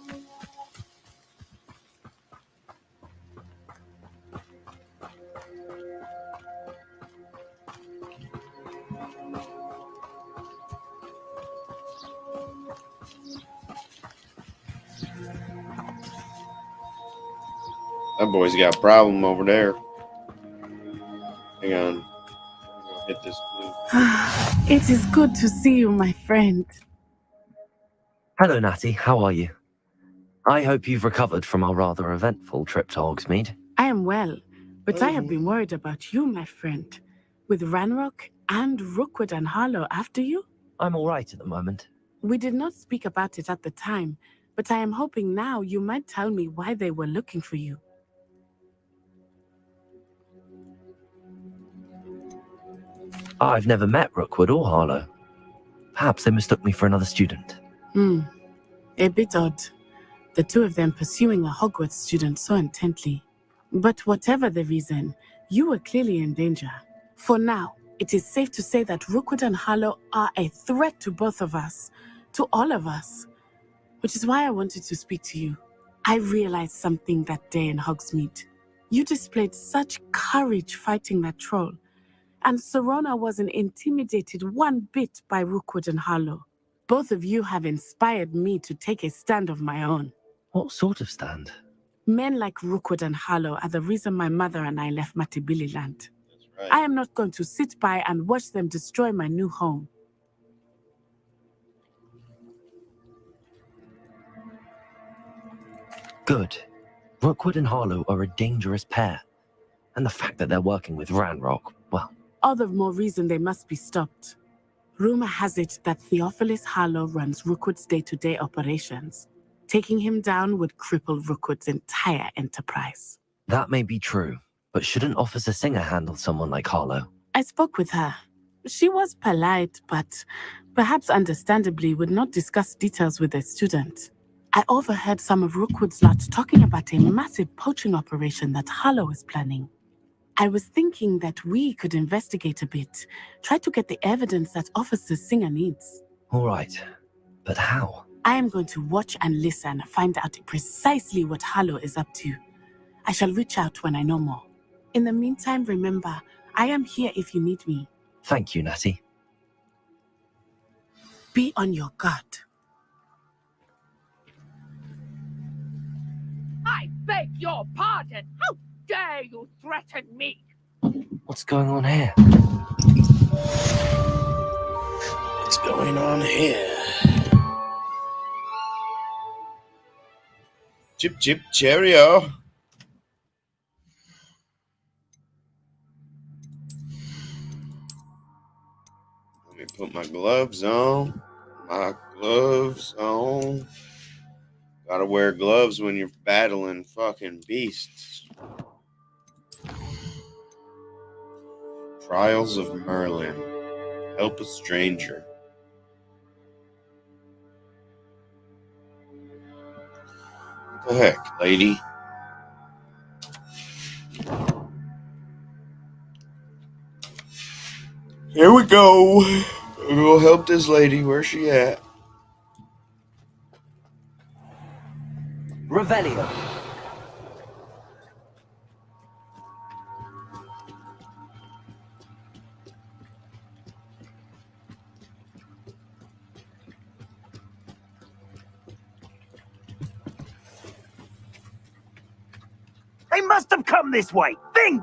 A: That boy's got a problem over there. Hang on. hit this blue.
F: It is good to see you, my friend.
D: Hello, Natty. How are you? I hope you've recovered from our rather eventful trip to Hogsmeade.
F: I am well, but I have been worried about you, my friend. With Ranrock and Rookwood and Harlow after you?
D: I'm all right at the moment.
F: We did not speak about it at the time, but I am hoping now you might tell me why they were looking for you.
D: I've never met Rookwood or Harlow. Perhaps they mistook me for another student.
F: A bit odd. The two of them pursuing a Hogwarts student so intently. But whatever the reason, you were clearly in danger. For now, it is safe to say that Rookwood and Harlow are a threat to both of us, to all of us. Which is why I wanted to speak to you. I realized something that day in Hogsmeade. You displayed such courage fighting that troll, and Serona wasn't intimidated one bit by Rookwood and Harlow. Both of you have inspired me to take a stand of my own.
D: What sort of stand?
F: Men like Rookwood and Harlow are the reason my mother and I left Matibili land.
A: Right.
F: I am not going to sit by and watch them destroy my new home.
D: Good. Rookwood and Harlow are a dangerous pair. And the fact that they're working with Ranrock, well...
F: All the more reason they must be stopped. Rumor has it that Theophilus Harlow runs Rookwood's day-to-day operations. Taking him down would cripple Rookwood's entire enterprise.
D: That may be true, but shouldn't Officer Singer handle someone like Harlow?
F: I spoke with her. She was polite, but perhaps understandably would not discuss details with a student. I overheard some of Rookwood's lot talking about a massive poaching operation that Harlow is planning. I was thinking that we could investigate a bit, try to get the evidence that Officer Singer needs.
D: All right, but how?
F: I am going to watch and listen, find out precisely what Harlow is up to. I shall reach out when I know more. In the meantime, remember, I am here if you need me.
D: Thank you, Natty.
F: Be on your guard.
Q: I beg your pardon. How dare you threaten me?
D: What's going on here?
A: What's going on here? Chip, chip, cheerio. Let me put my gloves on. Gotta wear gloves when you're battling fucking beasts. Trials of Merlin. Help a stranger. What the heck, lady? Here we go. We'll help this lady. Where's she at?
D: Revelio.
R: They must have come this way. Think!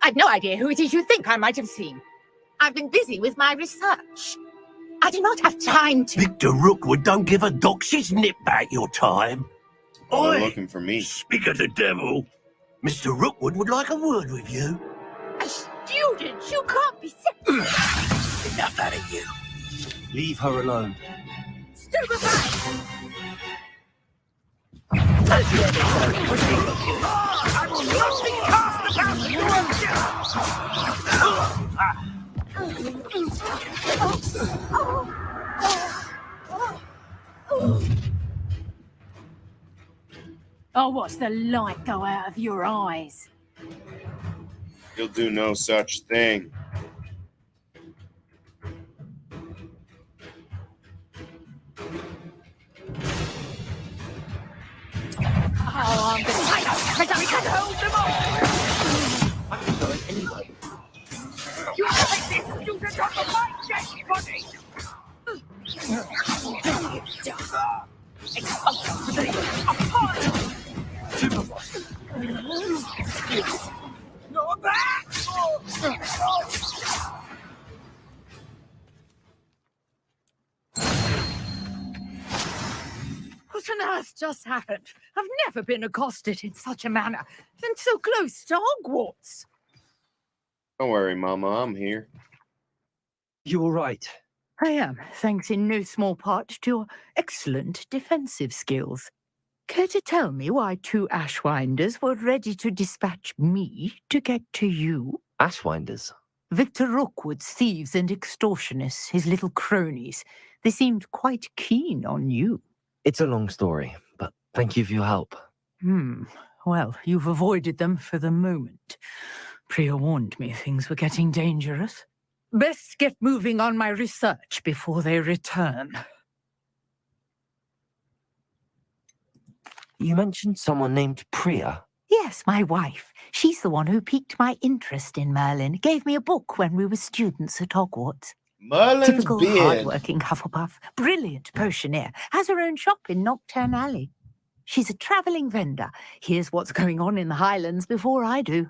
Q: I've no idea who it is you think I might have seen. I've been busy with my research. I do not have time to...
R: Victor Rookwood don't give a doxy's nip back your time.
A: Oh, they're looking for me.
R: Speak of the devil. Mr. Rookwood would like a word with you.
Q: A student? You can't be sick.
R: Enough out of you.
D: Leave her alone.
Q: Stupefy!
R: I will not be cast about you.
K: I'll watch the light go out of your eyes.
A: He'll do no such thing.
Q: Oh, I'm going to... We can hold them all!
D: I can do it anyway.
Q: You take this student off of my dead body! Go back!
S: What on earth just happened? I've never been accosted in such a manner, and so close to Hogwarts.
A: Don't worry, Mama, I'm here.
D: You all right?
S: I am, thanks in no small part to your excellent defensive skills. Care to tell me why 2 Ashwinders were ready to dispatch me to get to you?
D: Ashwinders?
S: Victor Rookwood's thieves and extortionists, his little cronies. They seemed quite keen on you.
D: It's a long story, but thank you for your help.
S: Well, you've avoided them for the moment. Priya warned me things were getting dangerous. Best get moving on my research before they return.
D: You mentioned someone named Priya.
S: Yes, my wife. She's the one who piqued my interest in Merlin. Gave me a book when we were students at Hogwarts.
A: Merlin's
S: Typical
A: beard.
S: hard-working Hufflepuff. Brilliant potioneer. Has her own shop in Nocturne Alley. She's a travelling vendor. Hears what's going on in the Highlands before I do.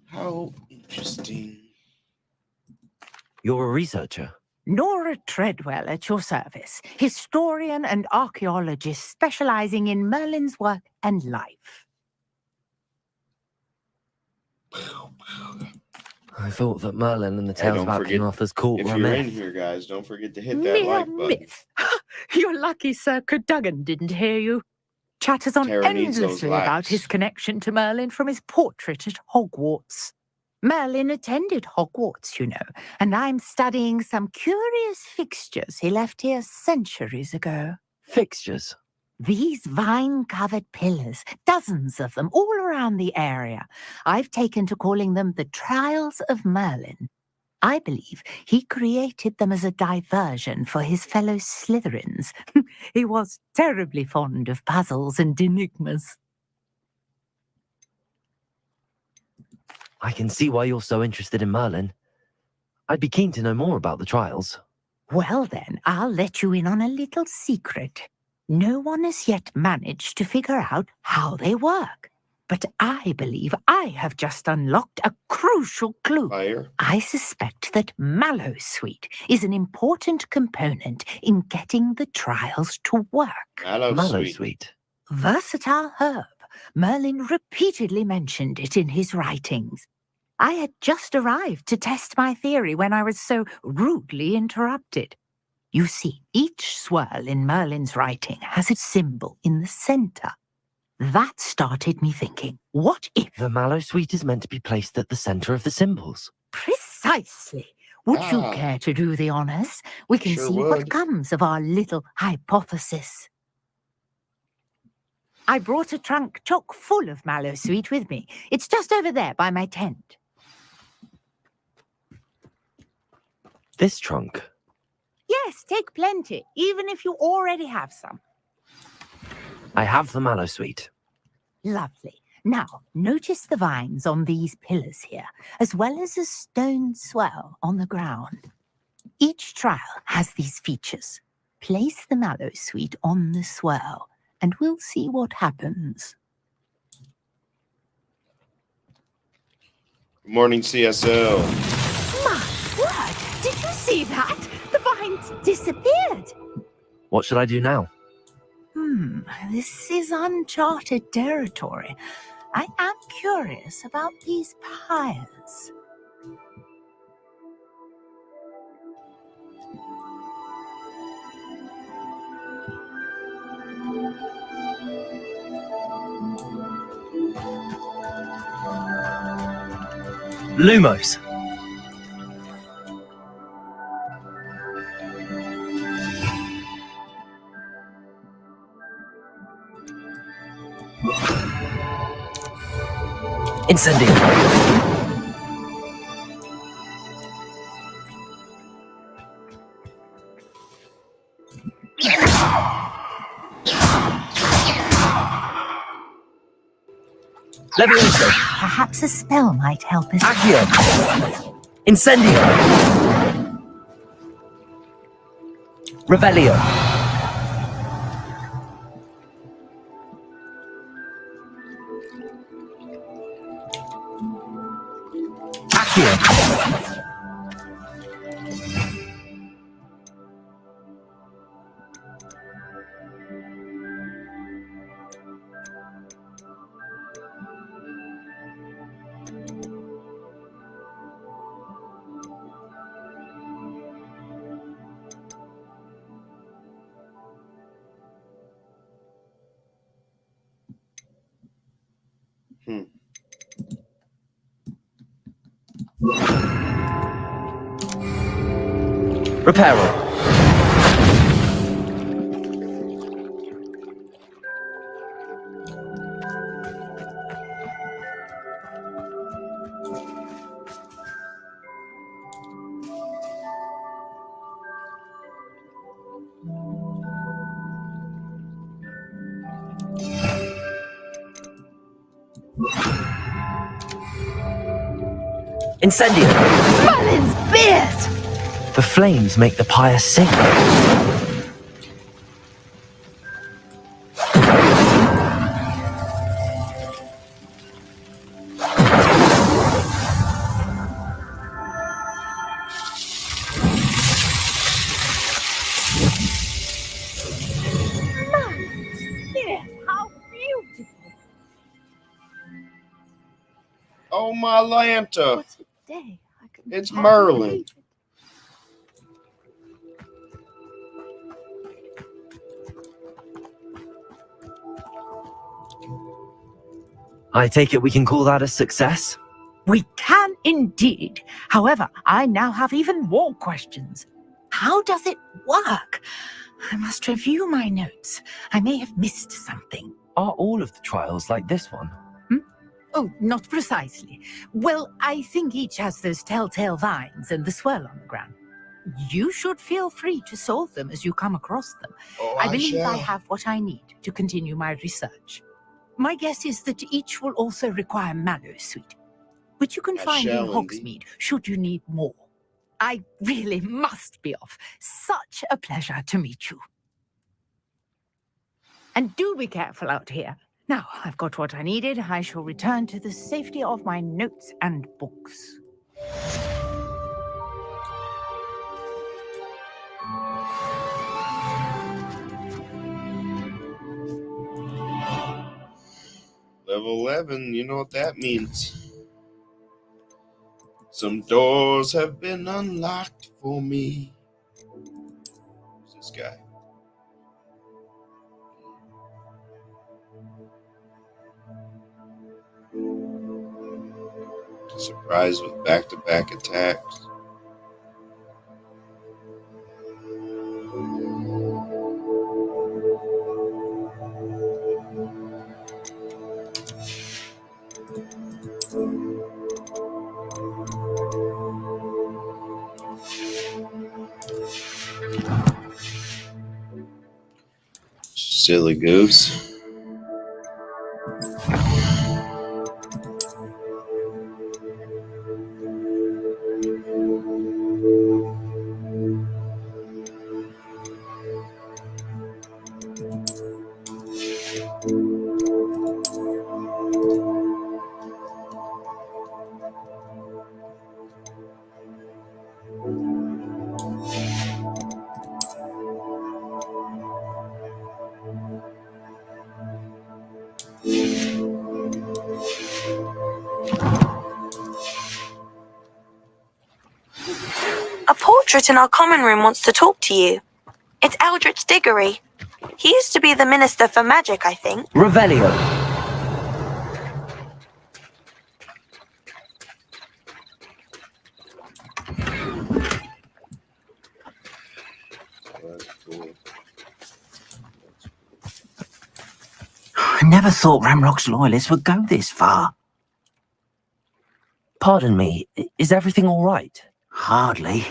A: How interesting.
D: You're a researcher?
S: Nora Treadwell at your service. Historian and archaeologist specialising in Merlin's work and life.
D: I thought that Merlin and the tales
A: don't
D: about
A: forget-
D: King Arthur's court
A: If
D: were a
A: you're
D: myth.
A: in here, guys, don't forget to hit that
S: Mere
A: like button.
S: myth. You're lucky Sir Cadogan didn't hear you. Chatters on
A: Tara needs those
S: endlessly about
A: likes.
S: his connection to Merlin from his portrait at Hogwarts. Merlin attended Hogwarts, you know, and I'm studying some curious fixtures he left here centuries ago.
D: Fixtures?
S: These vine-covered pillars, dozens of them, all around the area. I've taken to calling them the Trials of Merlin. I believe he created them as a diversion for his fellow Slytherins. He was terribly fond of puzzles and enigmas.
D: I can see why you're so interested in Merlin. I'd be keen to know more about the trials.
S: Well then, I'll let you in on a little secret. No one has yet managed to figure out how they work. But I believe I have just unlocked a crucial clue.
A: Fire.
S: I suspect that Mallowsweet is an important component in getting the trials to work.
A: Mallowsweet.
S: Versatile herb. Merlin repeatedly mentioned it in his writings. I had just arrived to test my theory when I was so rudely interrupted. You see, each swirl in Merlin's writing has a symbol in the centre. That started me thinking, what if...
D: The Mallowsweet is meant to be placed at the centre of the symbols.
S: Precisely. Would you care to do the honours? We can
D: Sure
S: see
D: would.
S: what comes of our little hypothesis. I brought a trunk chock full of Mallowsweet with me. It's just over there by my tent.
D: This trunk?
S: Yes, take plenty, even if you already have some.
D: I have the Mallowsweet.
S: Lovely. Now, notice the vines on these pillars here, as well as a stone swell on the ground. Each trial has these features. Place the Mallowsweet on the swell, and we'll see what happens.
A: Good morning, CSO.
S: My word! Did you see that? The vines disappeared.
D: What should I do now?
S: This is uncharted territory. I am curious about these pyres.
D: Lumos. Incendio. Levioso.
S: Perhaps a spell might help us.
D: Accio. Incendio. Revelio. Here. Reparo. Incendio.
S: Merlin's beard!
D: The flames make the pyre sink.
S: How beautiful!
A: Oh, my Lanta.
B: What a day.
A: It's Merlin.
D: I take it we can call that a success?
S: We can indeed. However, I now have even more questions. How does it work? I must review my notes. I may have missed something.
D: Are all of the trials like this one?
S: Oh, not precisely. Well, I think each has those telltale vines and the swirl on the ground. You should feel free to solve them as you come across them.
A: Oh,
S: I believe I
A: shall.
S: have what I need to continue my research. My guess is that each will also require mallow sweet, which you can
A: I
S: find in
A: shall
S: Hogsmeade should you need more. I really must be off. Such a pleasure to meet you. And do be careful out here. Now, I've got what I needed. I shall return to the safety of my notes and books.
A: Level 11, you know what that means. Some doors have been unlocked for me. Who's this guy? Surprised with back-to-back attacks. Silly goose.
B: A portrait in our common room wants to talk to you. It's Eldritch Diggory. He used to be the Minister for Magic, I think.
D: Revelio.
E: I never thought Ramrock's loyalists would go this far.
D: Pardon me, is everything all right?
E: Hardly.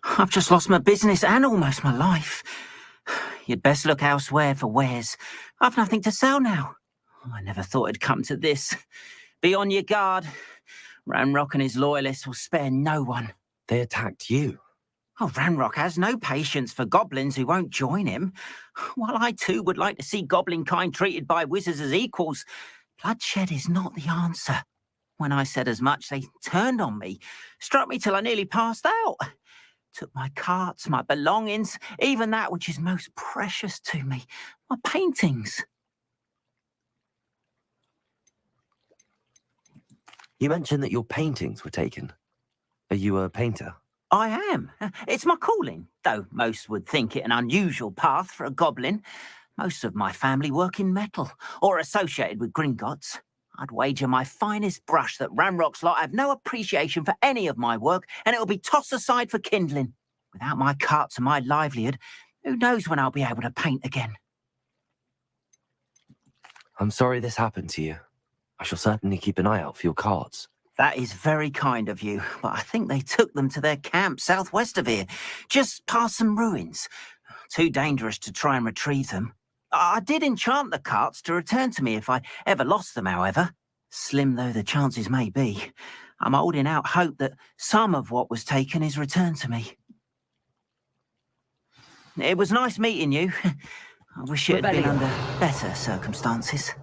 E: I've just lost my business and almost my life. You'd best look elsewhere for wares. I've nothing to sell now. I never thought it'd come to this. Be on your guard. Ramrock and his loyalists will spare no one.
D: They attacked you.
E: Oh, Ramrock has no patience for goblins who won't join him. While I too would like to see goblin kind treated by wizards as equals, bloodshed is not the answer.
T: When I said as much, they turned on me, struck me till I nearly passed out. Took my carts, my belongings, even that which is most precious to me, my paintings.
D: You mentioned that your paintings were taken. Are you a painter?
T: I am. It's my calling, though most would think it an unusual path for a goblin. Most of my family work in metal, or associated with Gringotts. I'd wager my finest brush that Ranrock's lot have no appreciation for any of my work, and it'll be tossed aside for kindling. Without my carts and my livelihood, who knows when I'll be able to paint again?
D: I'm sorry this happened to you. I shall certainly keep an eye out for your carts.
T: That is very kind of you, but I think they took them to their camp southwest of here, just past some ruins. Too dangerous to try and retrieve them. I did enchant the carts to return to me if I ever lost them, however. Slim though the chances may be, I'm holding out hope that some of what was taken is returned to me. It was nice meeting you. I wish it had been under better circumstances.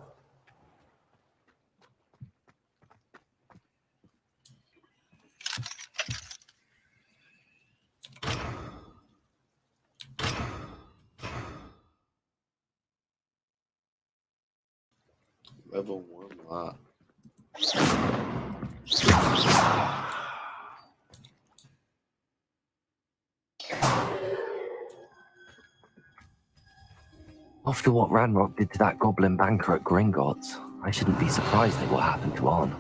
A: Level 1 lot.
D: After what Ranrock did to that goblin banker at Gringotts, I shouldn't be surprised at what happened to Arn.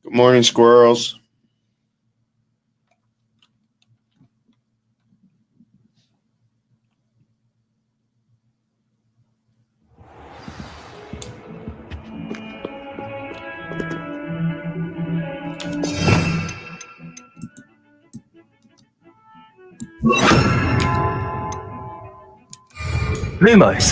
A: Good morning, squirrels.
H: Lumos.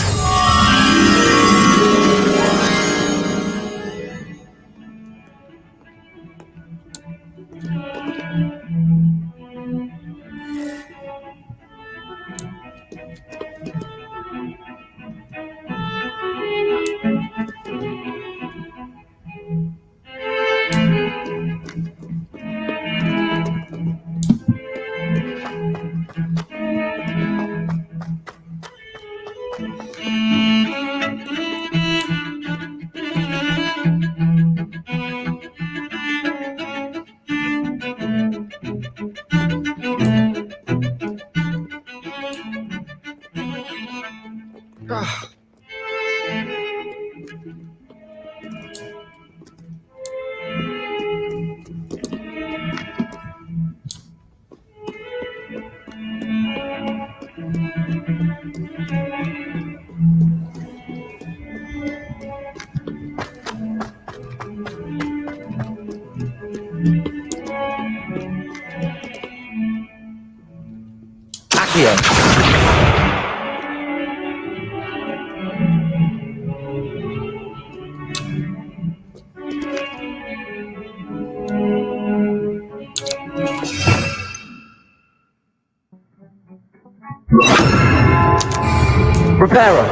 D: Repairer!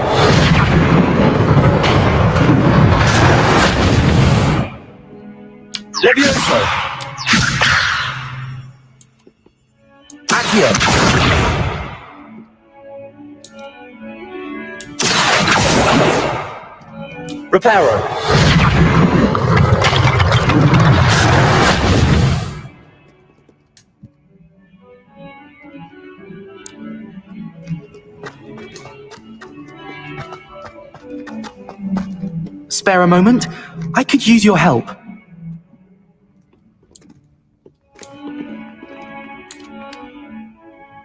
D: Levioso! Accio! Reparo!
O: Spare a moment? I could use your help.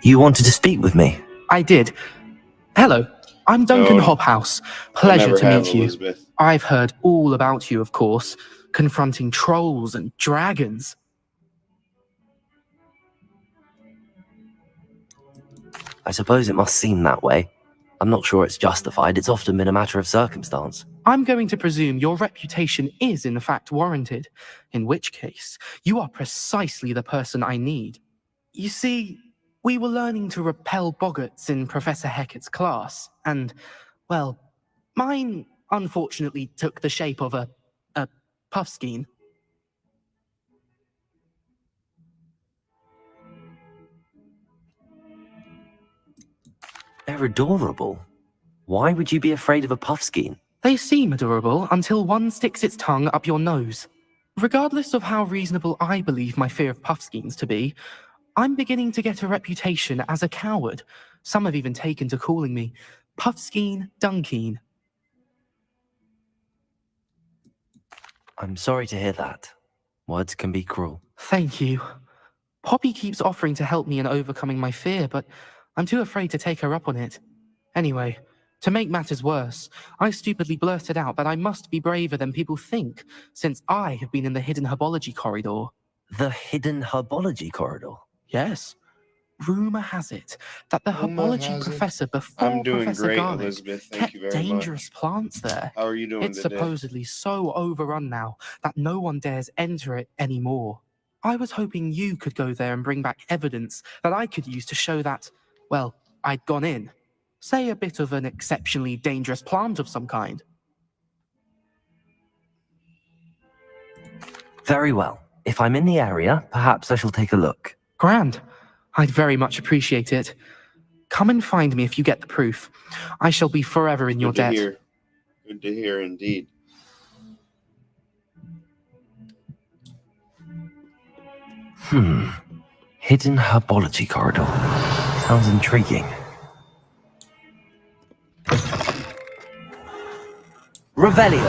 D: You wanted to speak with me?
O: I did. Hello, I'm Duncan
A: No,
O: Hobhouse.
A: I
O: Pleasure
A: never
O: to
A: have,
O: meet you.
A: Elizabeth.
O: I've heard all about you, of course, confronting trolls and dragons.
D: I suppose it must seem that way. I'm not sure it's justified. It's often been a matter of circumstance.
O: I'm going to presume your reputation is in fact warranted, in which case you are precisely the person I need. You see, we were learning to repel boggarts in Professor Hecat's class, and, well, mine unfortunately took the shape of a puffskein.
D: They're adorable. Why would you be afraid of a puffskein?
O: They seem adorable until one sticks its tongue up your nose. Regardless of how reasonable I believe my fear of puffskeins to be, I'm beginning to get a reputation as a coward. Some have even taken to calling me Puffskein Dunkeen.
D: I'm sorry to hear that. Words can be cruel.
O: Thank you. Poppy keeps offering to help me in overcoming my fear, but I'm too afraid to take her up on it. Anyway, to make matters worse, I stupidly blurted out that I must be braver than people think, since I have been in the hidden herbology corridor.
D: The hidden herbology corridor?
O: Yes. Rumor has it that the herbology professor before
A: I'm doing
O: Professor
A: great,
O: Garlick
A: Elizabeth. Thank
O: kept
A: you very
O: dangerous
A: much.
O: plants there.
A: How are you doing
O: It's
A: today?
O: supposedly so overrun now that no one dares enter it anymore. I was hoping you could go there and bring back evidence that I could use to show that, well, I'd gone in. Say a bit of an exceptionally dangerous plant of some kind.
D: Very well. If I'm in the area, perhaps I shall take a look.
O: Grand. I'd very much appreciate it. Come and find me if you get the proof. I shall be forever in your
A: Good to
O: debt.
A: hear. Good to hear indeed.
D: Hidden herbology corridor. Sounds intriguing. Revelio!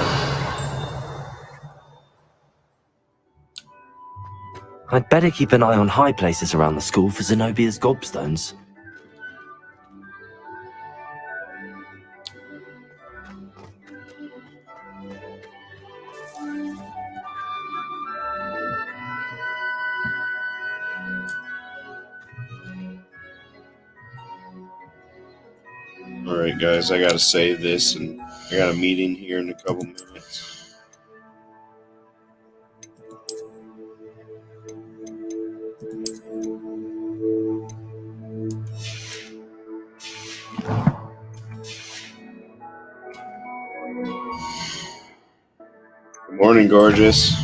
D: I'd better keep an eye on high places around the school for Zenobia's gobstones.
A: Alright, guys, I gotta save this, and I got a meeting here in a couple minutes. Good morning, gorgeous.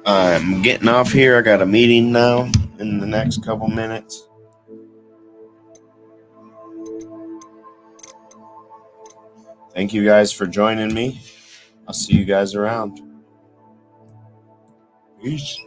A: I'm getting off here. I got a meeting now in the next couple minutes. Thank you guys for joining me. I'll see you guys around. Peace.